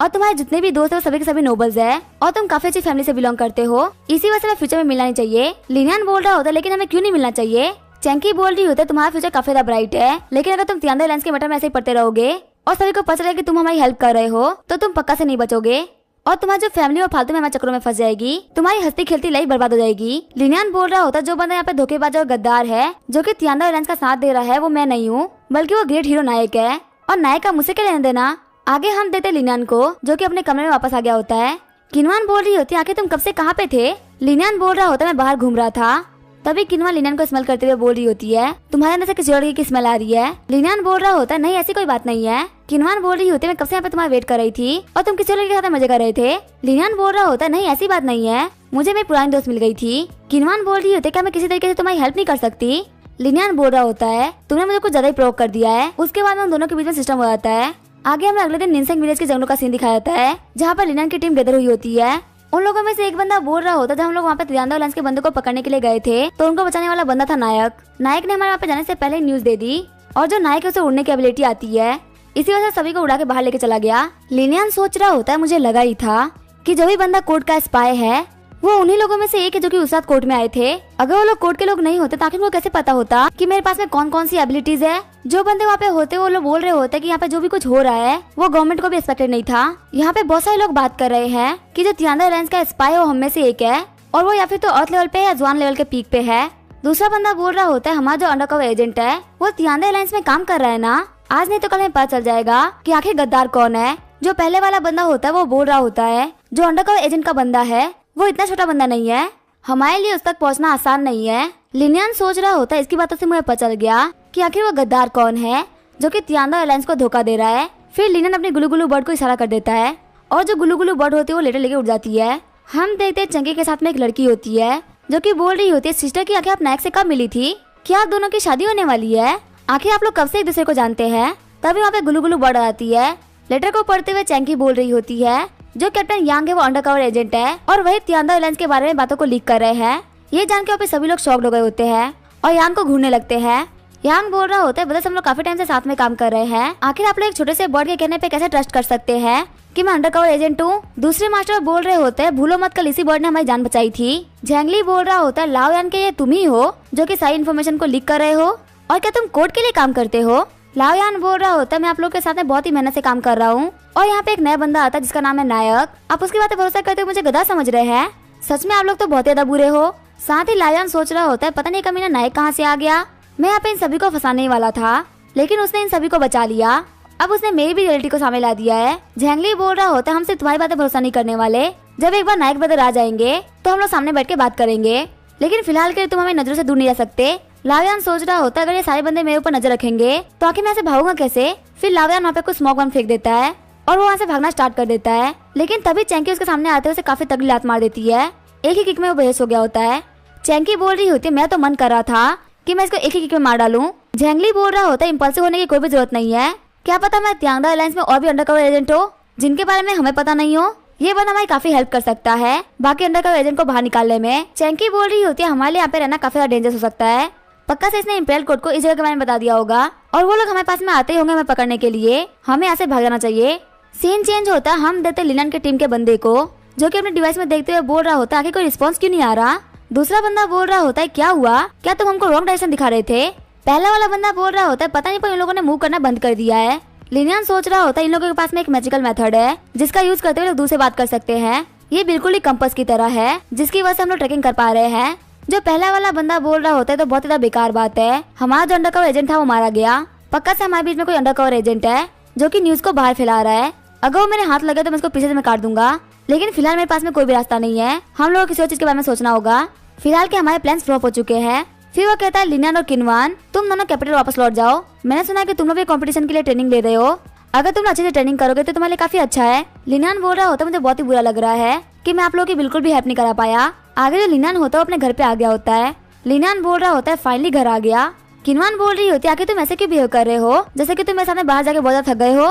और तुम्हारे जितने भी दोस्त है सभी के सभी नोबल्स है और तुम काफी अच्छी फैमिली से बिलोंग करते हो, इसी वजह से हमें फ्यूचर में मिलना नहीं चाहिए। लिनियान बोल रहा होता है, लेकिन हमें क्यों नहीं मिलना चाहिए? चैंकी बोल रही होता है, तुम्हारा फ्यूचर काफी ज्यादा ब्राइट है, लेकिन अगर तुम तियांगदा एयरलाइंस के मैटर में ऐसे ही पढ़ते रहोगे और सभी को पता चलेगा कि तुम हमारी हेल्प कर रहे हो तो तुम पक्का से नहीं बचोगे और तुम्हारी जो फैमिली और फालतू में हमारे चक्रों में फंस जाएगी, तुम्हारी हंसती खेलती लाइफ बर्बाद हो जाएगी। लिनियान बोल रहा होता है, जो बंदा यहाँ पे धोखेबाज और गद्दार है जो कि तियांगदा एयरलाइंस का साथ दे रहा है वो मैं नहीं हूँ, बल्कि वो ग्रेट हीरो नायक है और नायक का मुझसे क्या लेना देना। आगे हम देते लिनियान को जो कि अपने कमरे में वापस आ गया होता है। किनवान बोल रही होती है, आखिर तुम कब से कहाँ पे थे? लिनियान बोल रहा होता है, मैं बाहर घूम रहा था। तभी किनवान लिनियान को स्मेल करते हुए बोल रही होती है, तुम्हारे अंदर से किसी और की स्मेल आ रही है। लिनियान बोल रहा होता है, नहीं ऐसी कोई बात नहीं है। किनवान बोल रही होती है, मैं कब से यहाँ पे तुम्हारा वेट कर रही थी और तुम किसी और के साथ मजे कर रहे थे। लिनियान बोल रहा होता है, नहीं ऐसी बात नहीं है, मुझे मेरी पुरानी दोस्त मिल गई थी। किनवान बोल रही होती है, क्या मैं किसी तरीके से तुम्हारी हेल्प नहीं कर सकती? लिनियान बोल रहा होता है, तुमने मुझे कुछ ज्यादा ही प्रोवोक कर दिया है। उसके बाद में उन दोनों के बीच में सिस्टम हो जाता है। आगे हमें अगले दिन निनसेंग विलेज के जंगलों का सीन दिखाया जाता है जहाँ पर लिनियान की टीम गैदर हुई होती है। उन लोगों में से एक बंदा बोल रहा होता है, जब हम लोग वहाँ पे तियांगदा एयरलाइंस के बंदे को पकड़ने के लिए गए थे तो उनको बचाने वाला बंदा था नायक। नायक ने हमारे वहाँ पे जाने से पहले न्यूज दे दी और जो नायक है उसे उड़ने की एबिलिटी आती है, इसी वजह से सभी को उड़ा के बाहर लेके चला गया। लिनियान सोच रहा होता है, मुझे लगा ही था कि जो भी बंदा कोर्ट का स्पाई है वो उन्हीं लोगों में से एक है जो कि उस रात कोर्ट में आए थे। अगर वो लोग कोर्ट के लोग नहीं होते तो आखिर उनको कैसे पता होता कि मेरे पास में कौन कौन सी एबिलिटीज है। जो बंदे वहाँ पे होते वो लोग बोल रहे होते कि यहाँ पे जो भी कुछ हो रहा है वो गवर्नमेंट को भी एक्सपेक्टेड नहीं था। यहाँ पे बहुत सारे लोग बात कर रहे हैं कि जो तियांदा एयरलाइंस का स्पाई है वो हम में से एक है और वो या फिर तो अर्थ लेवल पे या जवान लेवल के पीक पे है। दूसरा बंदा बोल रहा होता है हमारा जो अंडरकवर एजेंट है वो तियांदा एयरलाइंस में काम कर रहा है ना, आज नहीं तो कल हमें पता चल जाएगा कि आखिर गद्दार कौन है। जो पहले वाला बंदा होता है वो बोल रहा होता है जो अंडरकवर एजेंट का बंदा है वो इतना छोटा बंदा नहीं है, हमारे लिए उस तक पहुंचना आसान नहीं है। लिनियन सोच रहा होता है इसकी बातों से मुझे पता चल गया कि आखिर वो गद्दार कौन है जो कि तियांदा एयरलाइंस को धोखा दे रहा है। फिर लिनियन अपने गुलू गुलू बर्ड को इशारा कर देता है और जो गुलू गुलू बर्ड होती है वो लेटर लेके उड़ जाती है। हम देखते हैं चंकी के साथ में एक लड़की होती है जो कि बोल रही होती है सिस्टर की आखिर आप नायक से कब मिली थी, क्या आप दोनों की शादी होने वाली है, आखिर आप लोग कब से एक दूसरे को जानते हैं। तभी वहाँ पे गुलू गुलू बर्ड आती है। लेटर को पढ़ते हुए चंकी बोल रही होती है जो कैप्टन यांग है वो अंडरकवर एजेंट है और वही तियांदा एयरलाइंस के बारे में बातों को लीक कर रहे हैं। ये जान के वहाँ पे सभी लोग शॉक्ड हो गए होते हैं और यांग को घूरने लगते हैं। यांग बोल रहा होता है बस हम लोग काफी टाइम से साथ में काम कर रहे हैं, आखिर आप लोग एक छोटे से बर्ड के कहने पे कैसे ट्रस्ट कर सकते हैं कि मैं अंडरकवर एजेंट हूँ। दूसरे मास्टर बोल रहे होते हैं भूलो मत कल इसी बर्ड ने हमारी जान बचाई थी। झेंगली बोल रहा होता है लाओ यान के ये तुम ही हो जो कि सारी इन्फॉर्मेशन को लीक कर रहे हो और क्या तुम कोर्ट के लिए काम करते हो। लाओ यान बोल रहा होता है मैं आप लोग के साथ में बहुत ही मेहनत से काम कर रहा हूँ और यहाँ पे एक नया बंदा आता है जिसका नाम है नायक। आप उसकी बातें भरोसा करते हुए मुझे गधा समझ रहे हैं, सच में आप लोग तो बहुत ज्यादा बुरे हो। साथ ही लाओ यान सोच रहा होता है पता नहीं कमीना नायक कहाँ से आ गया, मैं यहाँ पे इन सभी को फंसाने ही वाला था लेकिन उसने इन सभी को बचा लिया, अब उसने मेरी भी रियलिटी को सामने ला दिया है। झेंगली बोल रहा होता है हम सिर्फ तुम्हारी बातें भरोसा नहीं करने वाले, जब एक बार नायक ब्रदर आ जाएंगे तो हम लोग सामने बैठ के बात करेंगे, लेकिन फिलहाल के लिए तुम हमें नजरों से दूर नहीं जा सकते। लावयान सोच रहा होता है अगर ये सारे बंदे मेरे ऊपर नजर रखेंगे तो आखिर मैं ऐसे भागूंगा कैसे। फिर लावयान वहाँ पे कुछ स्मोक बम फेंक देता है और वो वहाँ से भागना स्टार्ट कर देता है, लेकिन तभी चैंकी उसके सामने आते हुए उसे काफी तगड़ी लात मार देती है। एक ही किक में वो बेहोश हो गया होता है। चैंकी बोल रही होती है मैं तो मन कर रहा था कि मैं इसको एक ही किक में मार डालूं। झेंगली बोल रहा होता है इम्पल्सिव होने की कोई भी जरूरत नहीं है, क्या पता मैं तियांदा एयरलाइंस में और भी अंडरकवर एजेंट हो जिनके बारे में हमें पता नहीं हो, ये बंदा हमारी काफी हेल्प कर सकता है बाकी अंडरकवर एजेंट को बाहर निकालने में। चैंकी बोल रही होती है हमारे लिए यहाँ पे रहना काफी ज्यादा डेंजरस हो सकता है, पक्का से इसने इंपेरियल कोर्ट को इस जगह के बारे में बता दिया होगा और वो लोग हमारे पास में आते ही होंगे हमें पकड़ने के लिए, हमें यहाँ से भाग जाना चाहिए। सीन चेंज होता है, हम देखते लिनन के टीम के बंदे को जो कि अपने डिवाइस में देखते हुए बोल रहा होता है आखिर कोई रिस्पॉन्स क्यों नहीं आ रहा। दूसरा बंदा बोल रहा होता है क्या हुआ, क्या तुम हमको रॉन्ग डायरेक्शन दिखा रहे थे। पहला वाला बंदा बोल रहा होता है पता नहीं पर इन लोगों ने मूव करना बंद कर दिया है। लिनियन सोच रहा होता है इन लोगों के पास में एक मैजिकल मेथड है जिसका यूज करते हुए लोग दूर से बात कर सकते हैं, ये बिल्कुल ही कंपास की तरह है जिसकी वजह से हम लोग ट्रैकिंग कर पा रहे हैं। जो पहला वाला बंदा बोल रहा होता है तो बहुत ज्यादा बेकार बात है, हमारा जो अंडरकवर एजेंट था वो मारा गया, पक्का से हमारे बीच में कोई अंडरकवर एजेंट है जो कि न्यूज को बाहर फैला रहा है, अगर वो मेरे हाथ लगे तो मैं इसको पीछे से मैं काट दूंगा, लेकिन फिलहाल मेरे पास में कोई भी रास्ता नहीं है, हम लोगों को किसी और चीज के बारे में सोचना होगा, फिलहाल के हमारे प्लान्स फ्लॉप हो चुके हैं। फिर वो कहता है लिनियन और किनवान तुम दोनों कैपिटल वापस लौट जाओ, मैंने सुना है कि तुम लोग भी कंपटीशन के लिए ट्रेनिंग ले रहे हो, अगर तुम अच्छे से ट्रेनिंग करोगे तो तुम्हारे लिए काफी अच्छा है। लिनियन बोल रहा होता है मुझे बहुत ही बुरा लग रहा है कि मैं आप लोगों की बिल्कुल भी हेल्प नहीं करा पाया। आगे जो लिनियन होता है वो अपने घर पे आ गया होता है। लिनियन बोल रहा होता है फाइनली घर आ गया। किनवान बोल रही होती है आखिर तुम ऐसे क्यों बिहेव कर रहे हो जैसे कि तुम मेरे सामने बाहर जाके बहुत ज्यादा थक गए हो।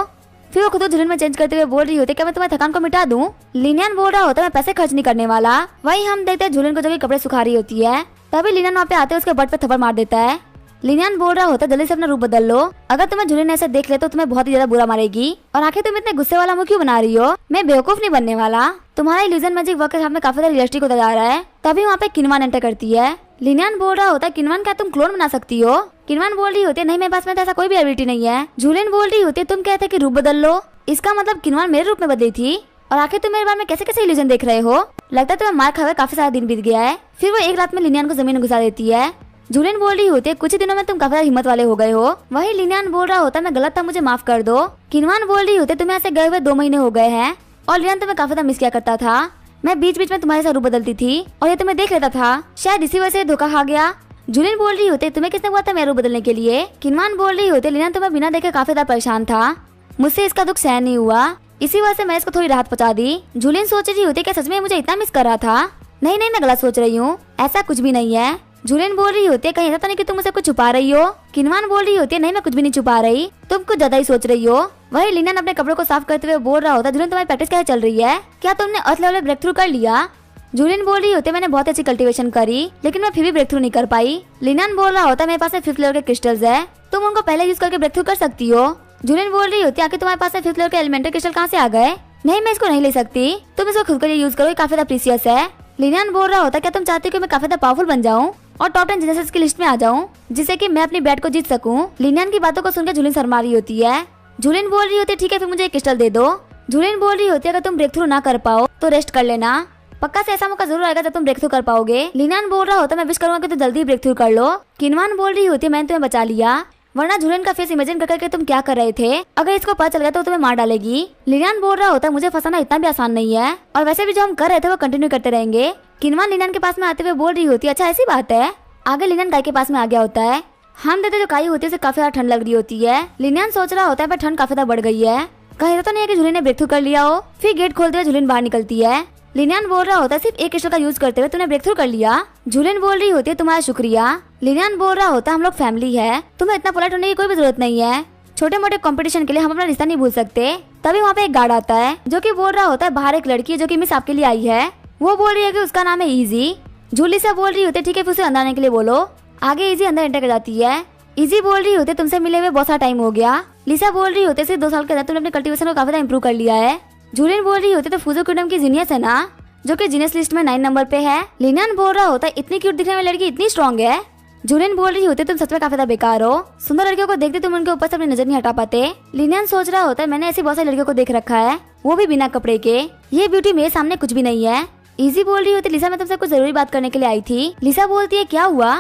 फिर वो खुद को झुलन में चेंज करते हुए बोल रही होती है क्या मैं तुम्हारी थकान को मिटा दूं। लिनियन बोल रहा होता है मैं पैसे खर्च नहीं करने वाला। वही हम देखते हैं झुलन को जो कि कपड़े सुखा रही होती है, तभी लिनियन वहाँ पे आते उसके बट पे थप्पड़ मार देता है। लिनियन बोल रहा होता है जल्दी से अपना रूप बदल लो, अगर तुम्हें झुलन ऐसे देख ले तो तुम्हें बहुत ही ज्यादा बुरा मारेगी, और आखिर तुम इतने गुस्से वाला मुंह क्यों बना रही हो, मैं बेवकूफ नहीं बनने वाला, तुम्हारा इल्यूजन मैजिक वर्क के सामने काफी ज्यादा रियलिस्टिक होता जा रहा है। तभी वहाँ पे किनवान एंटर करती है। लिनियन बोल रहा होता है किनवान क्या तुम क्लोन बना सकती हो। किनवान बोल रही होती है नहीं मेरे पास में तो ऐसा कोई भी एबिलिटी नहीं है। झूलिन बोल रही होती है तुम कहते कि रूप बदल लो, इसका मतलब किनवान मेरे रूप में बदली थी, और आखिर तुम मेरे बारे में कैसे कैसे इल्यूजन देख रहे हो, लगता है तुम्हें मार खाए काफी सारा दिन बीत गया है। फिर वो एक रात में लिनियन को जमीन में घुसा देती है। झूलिन बोल रही होती है कुछ ही दिनों में तुम काफी ज्यादा हिम्मत वाले हो गए हो। वही लिनियन बोल रहा होता है मैं गलत था मुझे माफ कर दो। किनवान बोल रही होती है तुम्हें ऐसे गए हुए 2 महीने हो गए हैं और लिनियन तुम्हें काफी ज्यादा मिस किया करता था, मैं बीच बीच में तुम्हारे साथ रूप बदलती थी और ये तुम्हें देख लेता था, शायद इसी वजह से धोखा खा गया। झूलिन बोल रही होती है तुम्हें किसने बोला था मेरा रूप बदलने के लिए। किनवान बोल रही होती है लिनियन तुम्हें बिना देखे काफी ज्यादा परेशान था, मुझसे इसका दुख सहन नहीं हुआ, इसी वजह से मैं इसको थोड़ी राहत पहुंचा दी। झूलिन सोच रही होती है क्या सच में मुझे इतना मिस कर रहा था। नहीं नहीं मैं गलत सोच रही हूँ, ऐसा कुछ भी नहीं है। झूलिन बोल रही होती है कहीं ऐसा तो नहीं कि तुम मुझसे कुछ छुपा रही हो। किनवान बोल रही होती है नहीं मैं कुछ भी नहीं छुपा रही, तुम कुछ ज्यादा ही सोच रही हो। वही लिनियन अपने कपड़ों को साफ करते हुए बोल रहा होता है झूलिन तुम्हारी प्रैक्टिस कैसे चल रही है, क्या तुमने अर्थ लेवल ब्रेक थ्रू कर लिया। झूलिन बोल रही होती है मैंने बहुत अच्छी कल्टीवेशन करी लेकिन मैं फिर भी ब्रेक थ्रू नहीं कर पाई। लिनियन बोल रहा होता है मेरे पास 5th लेवल के क्रिस्टल्स है, तुम उनको पहले यूज करके ब्रेक थ्रू कर सकती हो। झूलिन बोल रही होती है आखिर तुम्हारे पास 5th लेवल के एलिमेंटल क्रिस्टल कहाँ से आ गए। नहीं मैं इसको नहीं ले सकती, तुम इसको खुद के लिए यूज करो, काफी ज्यादा प्रीसियस है। लिनियन बोल रहा होता है क्या तुम चाहती हो कि मैं काफी ज्यादा पावरफुल बन जाऊँ और टॉप 10 जीनियसेस की लिस्ट में आ जाऊँ, जिससे कि मैं अपनी बैट को जीत सकूं। लिनियन की बातों को सुनकर जूलियन शर्मा रही होती है। जूलियन बोल रही होती है ठीक है फिर मुझे एक क्रिस्टल दे दो। जूलियन बोल रही होती है अगर तुम ब्रेक थ्रू ना कर पाओ तो रेस्ट कर लेना, पक्का से ऐसा मौका जरूर आएगा जब तुम ब्रेक थ्रू कर पाओगे। लिनियन बोल रहा होता है मैं विश करूंगा कि तुम जल्दी ब्रेक थ्रू कर लो। किनवान बोल रही होती है मैंने तुम्हें बचा लिया, वरना जूलियन का फेस इमेजिन करके तुम क्या कर रहे थे, अगर इसको पता चल गया तो तुम्हें मार डालेगी। लिनियन बोल रहा होता है मुझे फंसाना इतना भी आसान नहीं है और वैसे भी जो हम कर रहे थे वो कंटिन्यू करते रहेंगे। किनवान लिनियन के पास में आते हुए बोल रही होती है अच्छा ऐसी बात है। आगे लिनियन गाय के पास में आ गया होता है। हम देते जो गाय होती है उसे काफी ज्यादा ठंड लग रही होती है। लिनियन सोच रहा होता है पर ठंड काफी ज्यादा बढ़ गई है, कहीं तो नहीं है कि जूलियन ने ब्रेक थ्रू कर लिया हो। फिर गेट खोलते हुए जूलियन बाहर निकलती है। लिनियन बोल रहा होता है सिर्फ एक क्रिस्टल का यूज करते हुए तूने ब्रेक थ्रू कर लिया। जूलियन बोल रही होती है तुम्हारा शुक्रिया। लिनियन बोल रहा होता है हम लोग फैमिली है, तुम्हें इतना पोलाइट होने की कोई भी जरूरत नहीं है, छोटे मोटे कंपटीशन के लिए हम अपना रिश्ता नहीं भूल सकते। तभी वहाँ पे एक गार्ड आता है जो कि बोल रहा होता है बाहर एक लड़की है जो कि मिस आपके लिए आई है, वो बोल रही है कि उसका नाम है इजी। जूली से बोल रही होती है ठीक है फिर उसे अंदर आने के लिए बोलो। आगे इजी अंदर एंटर कर जाती है। इजी बोल रही होती है तुमसे मिले हुए बहुत सारा टाइम हो गया। लिसा बोल रही होती है सिर्फ 2 साल के अंदर तुमने अपने कल्टीवेशन को काफी ज्यादा इंप्रूव कर लिया है। जूलियन बोल रही होती है तो फूजो किंगडम की जीनियस है ना, जो कि जीनियस लिस्ट में 9 नंबर पे है। लिनियन बोल रहा होता है इतनी क्यूट दिखने वाली लड़की इतनी स्ट्रॉन्ग है। जूलियन बोल रही होती है तुम सच में काफी ज्यादा बेकार हो, सुंदर लड़कियों को देखते तुम उनके ऊपर से अपनी नजर नहीं हटा पाते। लिनियन सोच रहा होता है मैंने ऐसी बहुत सारी लड़कियों को देख रखा है, वो भी बिना कपड़े के, ये ब्यूटी मेरे सामने कुछ भी नहीं है। इजी बोल रही होती लिसा मैं तुमसे कुछ जरूरी बात करने के लिए आई थी। लिसा बोलती है क्या हुआ।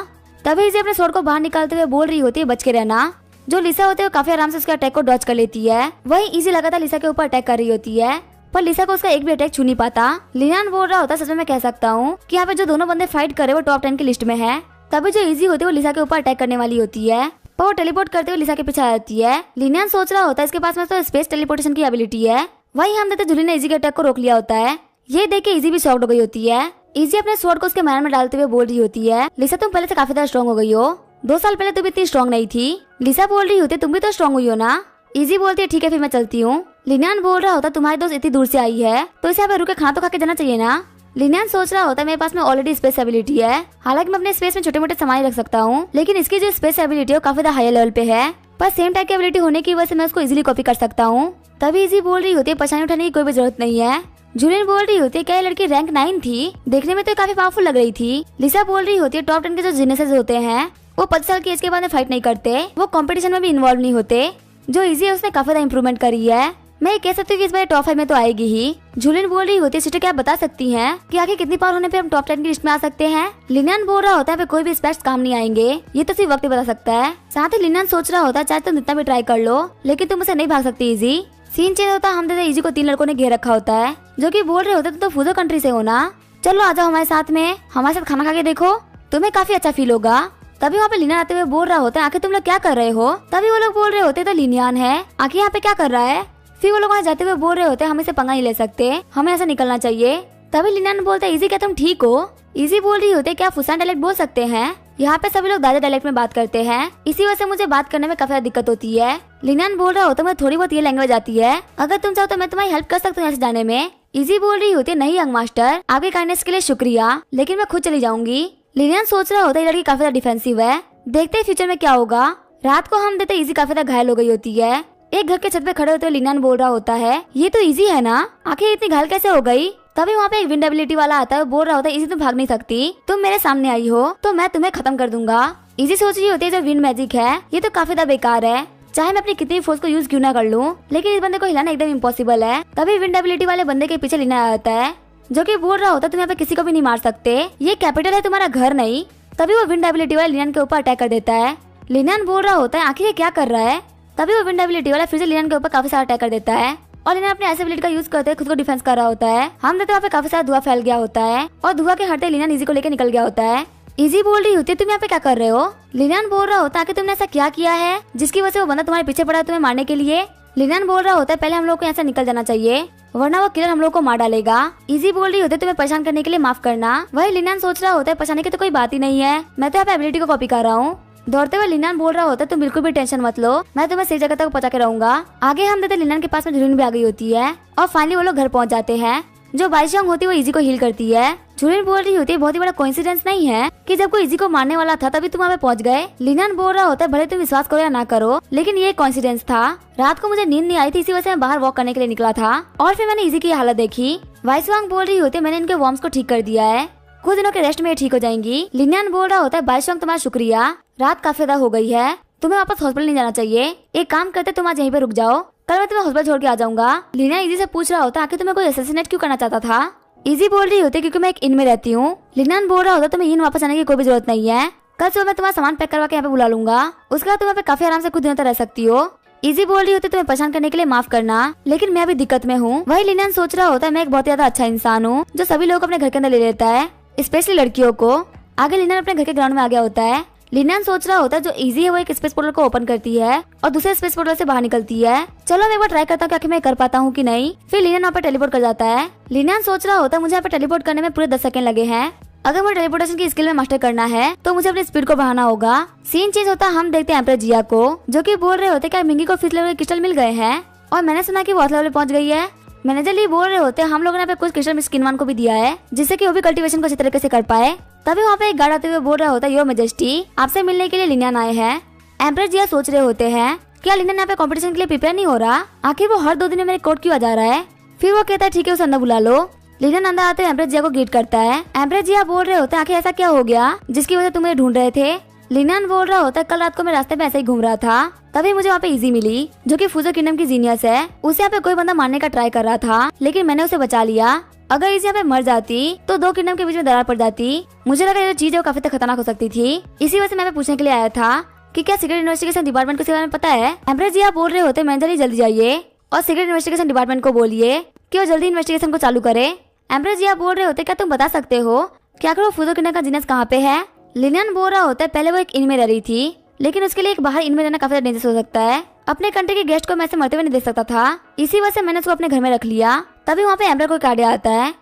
तभी इजी अपने स्वॉर्ड को बाहर निकालते हुए बोल रही होती है बच के रहना। जो लिसा होती है वो काफी आराम से उसके अटैक को डॉज कर लेती है। वही इजी लगातार लिसा के ऊपर अटैक कर रही होती है पर लिसा को उसका एक भी अटैक छू नहीं पाता। लिनियन बोल रहा होता है सच में मैं कह सकता हूँ कि यहाँ पे जो दोनों बंदे फाइट करे वो टॉप 10 की लिस्ट में है। तभी जो इजी होती है वो लिसा के ऊपर अटैक करने वाली होती है पर वो टेलीपोर्ट करते हुए लिसा के पीछे आ जाती है। लिनियन सोच रहा होता है इसके पास में तो स्पेस टेलीपोर्टेशन की एबिलिटी है। वही हम देते जूली ने इजी के अटैक को रोक लिया होता है। ये देख के इजी भी शॉक्ड हो गई होती है। इजी अपने स्वॉर्ड को उसके मैन में डालते हुए बोल रही होती है लिसा तुम पहले से काफी ज्यादा स्ट्रॉन्ग हो गई हो, 2 साल पहले तुम इतनी स्ट्रॉन्ग नहीं थी। लिसा बोल रही होती है तुम भी तो स्ट्रॉन्ग हुई हो ना। इजी बोलती है ठीक है फिर मैं चलती हूँ। लिनियन बोल रहा होता तुम्हारी दोस्त इतनी दूर से आई है तो इसे यहाँ पे रुके खाना तो खा के जाना चाहिए ना। लिनियन सोच रहा होता है मेरे पास में ऑलरेडी स्पेस एबिलिटी है, हालांकि मैं अपने स्पेस में छोटे मोटे सामान रख सकता हूँ, लेकिन इसकी जो स्पेस एबिलिटी है वो काफी हाई लेवल पे है, पर सेम टाइप की एबिलिटी होने की वजह से मैं उसको इजीली कॉपी कर सकता हूँ। तभी इजी बोल रही होती है परेशानी उठाने की कोई भी जरूरत नहीं है। जूलियन बोल रही होती है क्या ये लड़की रैंक 9 थी, देखने में तो काफी पावरफुल लग रही थी। लिसा बोल रही होती है टॉप 10 के जो जीनियसेस होते हैं वो 25 साल की एज के बाद में फाइट नहीं करते, वो कंपटीशन में भी इन्वॉल्व नहीं होते। जो इजी है उसने काफी ज्यादा इंप्रूवमेंट करी है, मैं ये कह सकती हूँ कि इस बार टॉप 5 में तो आएगी ही। जूलियन बोल रही होती है सिस्टर क्या आप बता सकती हैं कि आखिर कितनी पावर होने पे हम टॉप 10 की लिस्ट में आ सकते हैं। लिनियन बोल रहा होता है कोई भी स्पेक्ट्स काम नहीं आएंगे, ये तो सिर्फ वक्त ही बता सकता है। साथ ही लिनियन सोच रहा होता है चाहे तुम जितना भी ट्राई कर लो लेकिन तुम उसे नहीं भाग सकती इजी। सीन चेंज होता है, हम देते इजी को 3 लड़कों ने घेर रखा होता है जो कि बोल रहे होते तुम तो फूजो कंट्री से हो ना, चलो आ जाओ हमारे साथ में, हमारे साथ खाना खा के देखो, तुम्हें काफी अच्छा फील होगा। तभी वहाँ पे लिनियन आते हुए बोल रहा होता है आखिर तुम लोग क्या कर रहे हो। तभी वो लोग बोल रहे होते तो लिनियन है, आखिर यहाँ पे क्या कर रहा है। फिर वो लोग वहाँ जाते हुए बोल रहे होते हम इसे पंगा नहीं ले सकते, हमें ऐसा निकलना चाहिए। तभी लिनियन बोलता है इजी क्या तुम ठीक हो। इजी बोल रही होते क्या फुसान डायलेक्ट बोल सकते हैं, यहाँ पे सभी लोग दादा डायलेक्ट में बात करते हैं, इसी वजह से मुझे बात करने में काफी दिक्कत होती है। लिनियन बोल रहा होता है मुझे थोड़ी बहुत ये लैंग्वेज आती है, अगर तुम चाहो तो मैं तुम्हारी हेल्प कर सकती हूँ ऐसे जाने में। इजी बोल रही होती है नहीं यंग मास्टर आपके काइंडनेस के लिए शुक्रिया, लेकिन मैं खुद चली जाऊंगी। लिनियन सोच रहा होता है ये लड़की काफी ज्यादा डिफेंसिव है, देखते हैं फ्यूचर में क्या होगा। रात को हम देते इजी काफी ज्यादा घायल हो गई होती है। एक घर के छत पे खड़े होते हुए लिनियन बोल रहा होता है ये तो इजी है ना, आखिर इतनी घायल कैसे हो गई। तभी वहाँ पे एक विंड एबिलिटी वाला आता है, बोल रहा होता है इजी तुम भाग नहीं सकती, तुम मेरे सामने आई हो तो मैं तुम्हें खत्म कर दूंगा। इजी सोच रही होती है जो विंड मैजिक है ये तो काफी ज्यादा बेकार है, चाहे मैं अपनी कितनी फोर्स को यूज क्यों ना कर लूं, लेकिन इस बंदे को हिलाना एकदम इम्पॉसिबल है। तभी विंड एबिलिटी वाले बंदे के पीछे लिनियन आता है जो कि बोल रहा होता है तुम यहाँ पे किसी को भी नहीं मार सकते, ये कैपिटल है तुम्हारा घर नहीं। तभी वो विंड एबिलिटी वाला लिनियन के ऊपर अटैक कर देता है। लिनियन बोल रहा होता है आखिर ये क्या कर रहा है। तभी वो विंड एबिलिटी वाला फिर से लिनियन के ऊपर काफी सारा अटैक कर देता है और लिनियन अपने ऐसे एबिलिटी का यूज करते हुए खुद को डिफेंस कर रहा होता है। हम देखते वहाँ पे काफी सारा धुआं फैल गया होता है और धुआं के हटते लिनियन इजी को लेकर निकल गया होता है। इजी बोल रही होती है तुम यहाँ पे क्या कर रहे हो। लिनियन बोल रहा होता है कि तुमने ऐसा क्या किया है जिसकी वजह से वो बंदा तुम्हारे पीछे पड़ा है तुम्हें मारने के लिए। लिनियन बोल रहा होता है पहले हम लोग को यहाँ से निकल जाना चाहिए वरना वो किलर हम लोग को मार डालेगा। इजी बोल रही होती है तुम्हें परेशान करने के लिए माफ करना। वही लिनियन सोच रहा होता है परेशानी की तो कोई बात ही नहीं है, मैं तो यहाँ पे एबिलिटी को कॉपी कर रहा हूँ। दौड़ते हुए लिनियन बोल रहा होता है तुम बिल्कुल भी टेंशन मत लो, मैं तुम्हें सही जगह तक पहुंचा के रहूंगा। आगे हम देते लिनियन के पास में जूलियन भी आ गई होती है और फाइनली वो लोग घर पहुंच जाते हैं। जो बाइशंग होती है वो इजी को हील करती है। जूलियन बोल रही होती है बहुत ही बड़ा कोइंसिडेंस नहीं है कि जब कोई इजी को मारने वाला था तभी तुम वहाँ पे पहुंच गए। लिनियन बोल रहा होता है भले तुम विश्वास करो या ना करो लेकिन ये कोइंसिडेंस था, रात को मुझे नींद नहीं आई थी इसी वजह से मैं बाहर वॉक करने के लिए निकला था और फिर मैंने इजी की हालत देखी। वाइस वांग बोल रही होती है मैंने इनके वॉर्म्स को ठीक कर दिया है, कुछ दिनों के रेस्ट में ये ठीक हो जाएंगी। लिनियन बोल रहा होता है वाइस वांग तुम्हारा शुक्रिया, रात काफी ज्यादा हो गई है, तुम्हें वापस हॉस्पिटल नहीं जाना चाहिए। एक काम करते तुम आज यहीं पे रुक जाओ, कल मैं तुम्हें हॉस्पिटल छोड़ के आ जाऊंगा। लिनियन इजी से पूछ रहा होता आखिर तुम्हें कोई असैसिनेट क्यों करना चाहता था। इजी बोल रही होती क्योंकि मैं एक इन में रहती हूँ। लिनियन बोल रहा होता तुम्हें इन वापस आने की कोई भी जरूरत नहीं है, कल सुबह मैं तुम्हारा सामान पैक करवा के यहाँ पे बुला लूंगा, उसके बाद तुम यहाँ पे काफी आराम से कुछ दिनों तक रह सकती हो। इजी बोल रही होती तुम्हें परेशान करने के लिए माफ करना, लेकिन मैं अभी दिक्कत में हूँ। वही लिनियन सोच रहा होता है मैं एक बहुत ज्यादा अच्छा इंसान हूँ जो सभी लोग अपने घर के अंदर ले लेता है, स्पेशली लड़कियों को। आगे लिनियन अपने घर के ग्राउंड में आ गया होता है। लिनियन सोच रहा होता है जो इजी है वो एक स्पेस पोर्टल को ओपन करती है और दूसरे स्पेस पोर्टल से बाहर निकलती है। चलो मैं एक बार ट्राई करता हूँ कि आखिर मैं कर पाता हूँ कि नहीं। फिर लिनियन वहाँ पे टेलीपोर्ट कर जाता है। लिनियन सोच रहा होता है मुझे यहाँ पे टेलीपोर्ट करने में पूरे 10 सेकंड लगे हैं, अगर मुझे टेलीपोर्टेशन की स्किल में मास्टर करना है तो मुझे अपनी स्पीड को बढ़ाना होगा। सीन चेंज होता है, हम देखते हैं एम्परर जिया को जो कि बोल रहे होते क्या मिंगी को 5th लेवल के क्रिस्टल मिल गए हैं और मैंने सुना कि वो 4th लेवल पहुंच गई है। मैनेजर ली बोल रहे होते हम लोगों ने पे कुछ क्रिस्टल स्किनवान को भी दिया है जिससे कि वो भी कल्टीवेशन को अच्छी तरीके से कर पाए। तभी वहाँ पे एक गार्ड आते हुए बोल रहा होता है योर मेजेस्टी आपसे मिलने के लिए लिनियन आए हैं। एम्परर जिया सोच रहे होते हैं क्या लिनियन यहाँ पे कॉम्पिटिशन के लिए प्रिपेयर नहीं हो रहा, आखिर वो हर 2 दिन में मेरे कोर्ट क्यों आ जा रहा है। फिर वो कहता है ठीक है उसे अंदर बुला लो। लिनियन अंदर आते हुए एम्परर जिया को ग्रीट करता है। एम्परर जिया बोल रहे होते हैं आखिर ऐसा क्या हो गया जिसकी वजह से तुम मुझे ढूंढ रहे थे। लिनियन बोल रहा होता है कल रात को मैं रास्ते में ऐसे ही घूम रहा था, तभी मुझे वहाँ पे इजी मिली जो कि फूजो किंगडम की जीनियस है। उसे यहाँ पे कोई बंदा मारने का ट्राई कर रहा था लेकिन मैंने उसे बचा लिया। अगर इसी यहाँ पे मर जाती तो 2 किंगडम के बीच में दरार पड़ जाती। मुझे लगा ये चीज काफी तक खतरनाक हो सकती थी, इसी वजह से मैं यहाँ पे पूछने के लिए आया था कि क्या सीक्रेट इन्वेस्टिगेशन डिपार्टमेंट को इसके बारे में पता है। एम्परर जिया बोल रहे होते मैनेजर जल्दी जाइए और सीक्रेट इन्वेस्टिगेशन डिपार्टमेंट को बोलिए कि वो जल्दी इन्वेस्टिगेशन को चालू करे। एम्परर जिया बोल रहे होते क्या तुम बता सकते हो क्या करो फूजो किंगडम का जीनियस कहाँ पे है। लिनियन बोल रहा होता है पहले वो एक इन में रह रही थी लेकिन उसके लिए एक बाहर इन में रहना काफी डेंजरस हो सकता है। अपने कंट्री के गेस्ट को मैं ऐसे मरते हुए नहीं देख सकता था, इसी वजह से मैंने उसको अपने घर में रख लिया। तभी वहाँ पे एम्परर को कार्ड आता है।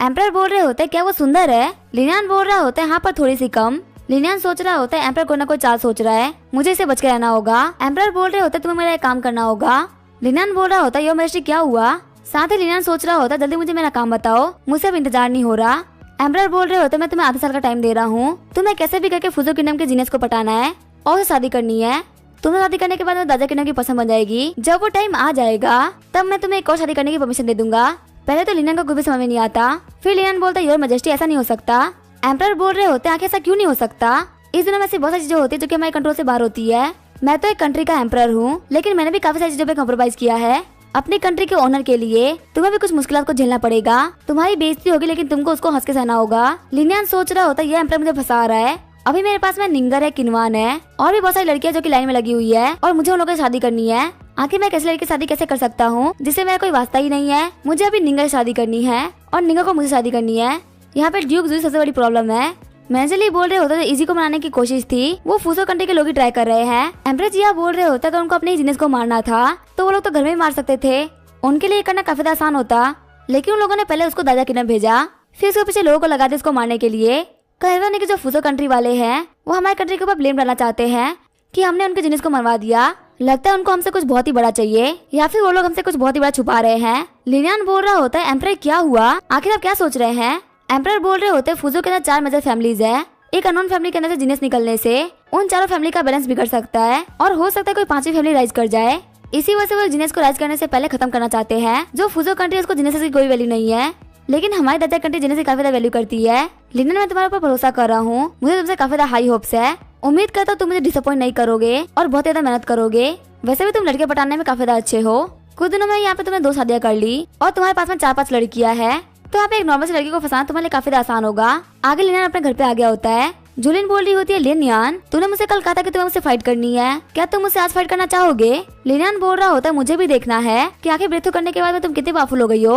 एम्परर बोल रहे होते क्या वो सुंदर है। लिनियन बोल रहा होता है हाँ पर थोड़ी सी कम। लिनियन सोच रहा होता है एम्परर कोई ना कोई चाल सोच रहा है, मुझे इसे बच के रहना होगा। एम्परर बोल रहे होते तुम्हें मेरा एक काम करना होगा। लिनियन बोल रहा होता है यो मेरे क्या हुआ। साथ ही लिनियन सोच रहा होता जल्दी मुझे मेरा काम बताओ, मुझसे अब इंतजार नहीं हो रहा। एम्परर बोल रहे होते मैं तुम्हें आधे साल का टाइम दे रहा हूँ, तुम्हें कैसे भी करके फूजो किंगडम के जीनियस को पटाना है और उसे शादी करनी है। तुम्हें शादी करने के बाद मैं दादा किंगडम की पसंद बन जाएगी। जब वो टाइम आ जाएगा तब मैं तुम्हें एक और शादी करने की परमिशन दे दूंगा। पहले तो लिनियन को कुछ भी समझ में नहीं आता। फिर लिनियन बोलता है योर मेजेस्टी ऐसा नहीं हो सकता। एम्परर बोल रहे होते आखिर ऐसा क्यों नहीं हो सकता। इस दुनिया में ऐसी बहुत सारी चीजें होती है जो कि हमारे कंट्रोल से बाहर होती है। मैं तो एक कंट्री का एम्परर हूँ लेकिन मैंने भी काफी सारी चीजों पे कॉम्प्रोमाइज किया है अपनी कंट्री के ओनर के लिए। तुम्हें भी कुछ मुश्किलात को झेलना पड़ेगा, तुम्हारी बेइज्जती होगी लेकिन तुमको उसको हंस के सहना होगा। लिनियन सोच रहा होता है ये एम्परर मुझे फंसा रहा है। अभी मेरे पास में निंगर है, किनवान है और भी बहुत सारी लड़कियां जो कि लाइन में लगी हुई है और मुझे उन लोगों से शादी करनी है। आखिर मैं कैसे लड़की की शादी कैसे कर सकता हूँ जिससे मेरा कोई वास्ता ही नहीं है। मुझे अभी निंगर से शादी करनी है और निंगर को मुझे शादी करनी है। यहाँ पे ड्यूक जूही सबसे बड़ी प्रॉब्लम है। मैनेजर बोल रहे होते इजी को मनाने की कोशिश थी, वो फूसो कंट्री के लोग ही ट्राई कर रहे हैं। एम्परर जिया बोल रहे होते अगर उनको अपने जीनियस को मारना था तो वो लोग तो घर में ही मार सकते थे, उनके लिए करना काफी आसान होता। लेकिन उन लोगों ने पहले उसको दादा किंगडम भेजा, फिर उसके पीछे लोगों को लगा दिया उसको मारने के लिए। कहते हैं कि जो फूसो कंट्री वाले हैं वो हमारे कंट्री के ऊपर ब्लेम डालना चाहते हैं कि हमने उनके जीनियस को मरवा दिया। लगता है उनको हमसे कुछ बहुत ही बड़ा चाहिए या फिर वो लोग हमसे कुछ बहुत ही बड़ा छुपा रहे हैं। लिनियन बोल रहा होता है एम्परर क्या हुआ, आखिर आप क्या सोच रहे हैं। एम्परर बोल रहे होते फूजो के अंदर 4 मेजर फैमिलीज है। एक अननोन फैमिली के अंदर से जीनियस निकलने से उन चारों फैमिली का बैलेंस बिगड़ सकता है और हो सकता है कोई 5वीं फैमिली राइज कर जाए। इसी वजह से वो जीनियस को राइज करने से पहले खत्म करना चाहते हैं। जो फूजो कंट्री उसको जीनियस की कोई वैल्यू नहीं है लेकिन हमारी दादा कंट्री जीनियस की काफी ज्यादा वैल्यू करती है। लिनियन मैं तुम्हारे ऊपर भरोसा कर रहा हूँ, मुझे तुमसे काफी ज्यादा हाई होप्स है। उम्मीद करता हूँ तुम मुझे डिसअपॉइंट नहीं करोगे और बहुत ज्यादा मेहनत करोगे। वैसे भी तुम लड़के पटाने में काफी ज्यादा अच्छे हो। कुछ दिनों में यहाँ पे तुमने 2 शादियां कर ली और तुम्हारे पास में 4-5 लड़कियां हैं, तो यहाँ पे एक नॉर्मल सी लड़की को फंसाना तुम्हारे लिए काफी आसान होगा। आगे लिनियन अपने घर पे आ गया होता है। जुलिन बोल रही होती है लिनियन तूने मुझसे कल कहा था कि तुम्हें मुझसे फाइट करनी है, क्या तुम मुझसे आज फाइट करना चाहोगे। लिनियन बोल रहा होता है मुझे भी देखना है कि आखिर ब्रेथ करने के बाद में तुम कितनी पावरफुल हो गई हो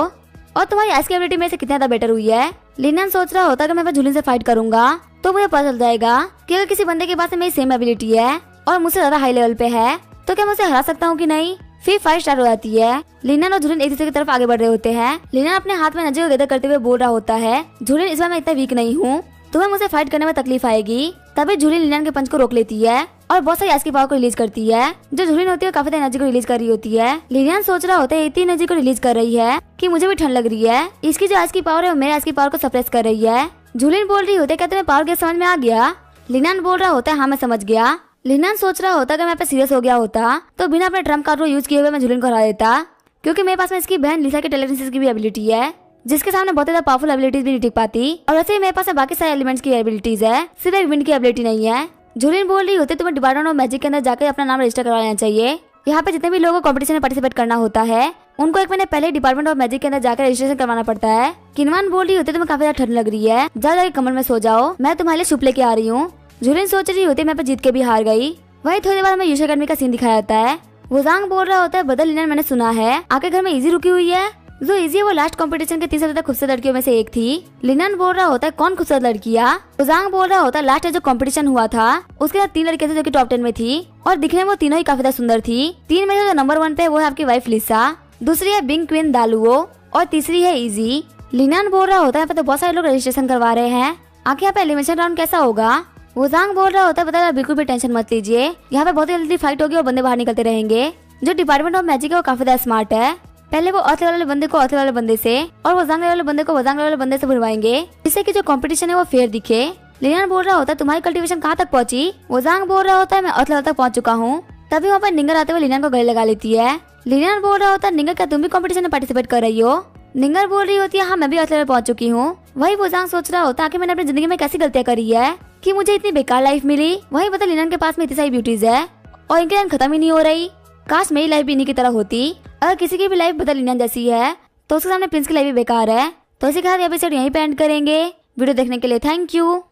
और तुम्हारी आइस की एबिलिटी में से कितना ज्यादा बेटर हुई है। लिनियन सोच रहा होता है कि मैं जुलिन से फाइट करूंगा तो मुझे पता चल जाएगा कि अगर किसी बंदे के पास मेरी सेम एबिलिटी है और मुझसे ज्यादा हाई लेवल पे है तो क्या मैं उसे हरा सकता हूँ कि नहीं। फिर फाइट स्टार्ट हो जाती है। लिनियन और जुलिन एक दूसरे की तरफ आगे बढ़ रहे होते हैं। लिनियन अपने हाथ में नजर को गैदर करते हुए बोल रहा होता है जुलिन इस बार मैं इतना वीक नहीं हूँ, तुम्हें मुझसे फाइट करने में तकलीफ आएगी। तभी जुलिन लिनियन के पंच को रोक लेती है और बहुत सारी आइस की पावर को रिलीज करती है। जो जुलिन होती है काफी एनर्जी को रिलीज कर रही होती है। लिनियन सोच रहा होता है इतनी एनर्जी को रिलीज कर रही है कि मुझे भी ठंड लग रही है। इसकी जो आइस की पावर है वो मेरे आइस की पावर को सप्रेस कर रही है। जुलिन बोल रही होती है क्या तुम्हें पावर गेम समझ में आ गया। लिनियन बोल रहा होता है हाँ मैं समझ गया। लिनियन सोच रहा होता है कि मैं पे सीरियस हो गया होता तो बिना अपने ट्रम्प कार्ड को यूज किए हुए मैं जुलिन को हरा देता, क्योंकि मेरे पास में इसकी बहन लिसा के टेलीकिनेसिस की भी एबिलिटी है। जिसके सामने बहुत ज्यादा पावरफुल एबिलिटीज भी नहीं टिक पाती। और वैसे ही मेरे पास बाकी सारे एलिमेंट्स की एबिलिटीज है, सिर्फ एक विंड की एबिलिटी नहीं है। जूलियन बोल रही होती तुम्हें डिपार्टमेंट ऑफ मैजिक के अंदर जाकर अपना नाम रजिस्टर करवा लेना चाहिए। यहाँ पे जितने भी लोगों को कॉम्पिटिशन में पार्टिसिपेट करना होता है उनको 1 महीने पहले डिपार्टमेंट ऑफ मैजिक के अंदर जाकर रजिस्ट्रेशन करवाना पड़ता है। किनवान बोल रही होती तुम्हें काफी ज्यादा ठंड लग रही है, जाके कमर में सो जाओ, मैं तुम्हारे लिए सूप लेके आ रही हूँ। जूलियन सोच रही होती मैं पे जीत के भी हार गई। वही थोड़ी देर बाद हमें यूशा अकेडमी का सीन दिखाया जाता है। वुजांग बोल रहा होता है बदल लिनन मैंने सुना है आके घर में इजी रुकी हुई है। जो इजी है वो लास्ट कंपटीशन के 3 सबसे खूबसूरत लड़कियों में से एक थी। लिनन बोल रहा होता है कौन खूबसूरत लड़कियां। वुजांग बोल रहा होता है लास्ट जो कंपटीशन हुआ था उसके साथ 3 लड़कियां थी जो कि टॉप 10 में थी और दिखने में वो तीनों ही काफी ज्यादा सुंदर थी। 3 में जो नंबर 1 पे वो है आपकी वाइफ लिसा, दूसरी है बिंग क्वीन दालुओ और तीसरी है इजी। लिनन बोल रहा होता है यहाँ पे तो बहुत सारे लोग रजिस्ट्रेशन करवा रहे हैं, आखिर यहाँ पे एलिमिनेशन राउंड कैसा होगा। वुजांग बोल रहा होता है पता बिल्कुल भी टेंशन मत लीजिए, यहाँ पे बहुत जल्दी फाइट होगी और बंदे बाहर निकलते रहेंगे। जो डिपार्टमेंट ऑफ मैजिक है वो काफी ज्यादा स्मार्ट है, पहले वो अर्थ वाले बंदे को अर्थ वाले बंदे से और वजांग वाले बंदे को वजांग वाले बंदे से बुलवाएंगे, जिससे कि जो कंपटीशन है वो फेयर दिखे। लिनन बोल रहा होता है तुम्हारी कल्टीवेशन कहाँ तक पहुंची। वजांग बोल रहा होता है मैं अर्थ लेवल तक पहुंच चुका हूँ। तभी वहाँ पर निंगर आते हुए लिनन को गले लगा लेती है। लिनन बोल रहा होता है निंगर क्या तुम भी कॉम्पिटिशन में पार्टिसिपेट कर रही हो। निंगर बोल रही होती है हाँ मैं भी अर्थ लेवल पहुंच चुकी हूँ। वही वजांग सोच रहा होता है कि मैंने अपनी जिंदगी में कैसी गलतियां करी है कि मुझे इतनी बेकार लाइफ मिली। वही पता लिनन के पास में इतनी सारी ब्यूटीज है और इनकी लाइन खत्म ही नहीं हो रही। काश मेरी लाइफ भी इन्हीं की तरह होती। अगर किसी की भी लाइफ बदल लिनन जैसी है तो उसके सामने प्रिंस की लाइफ भी बेकार है। तो इसी के साथ एपिसोड यहीं पे एंड करेंगे। वीडियो देखने के लिए थैंक यू।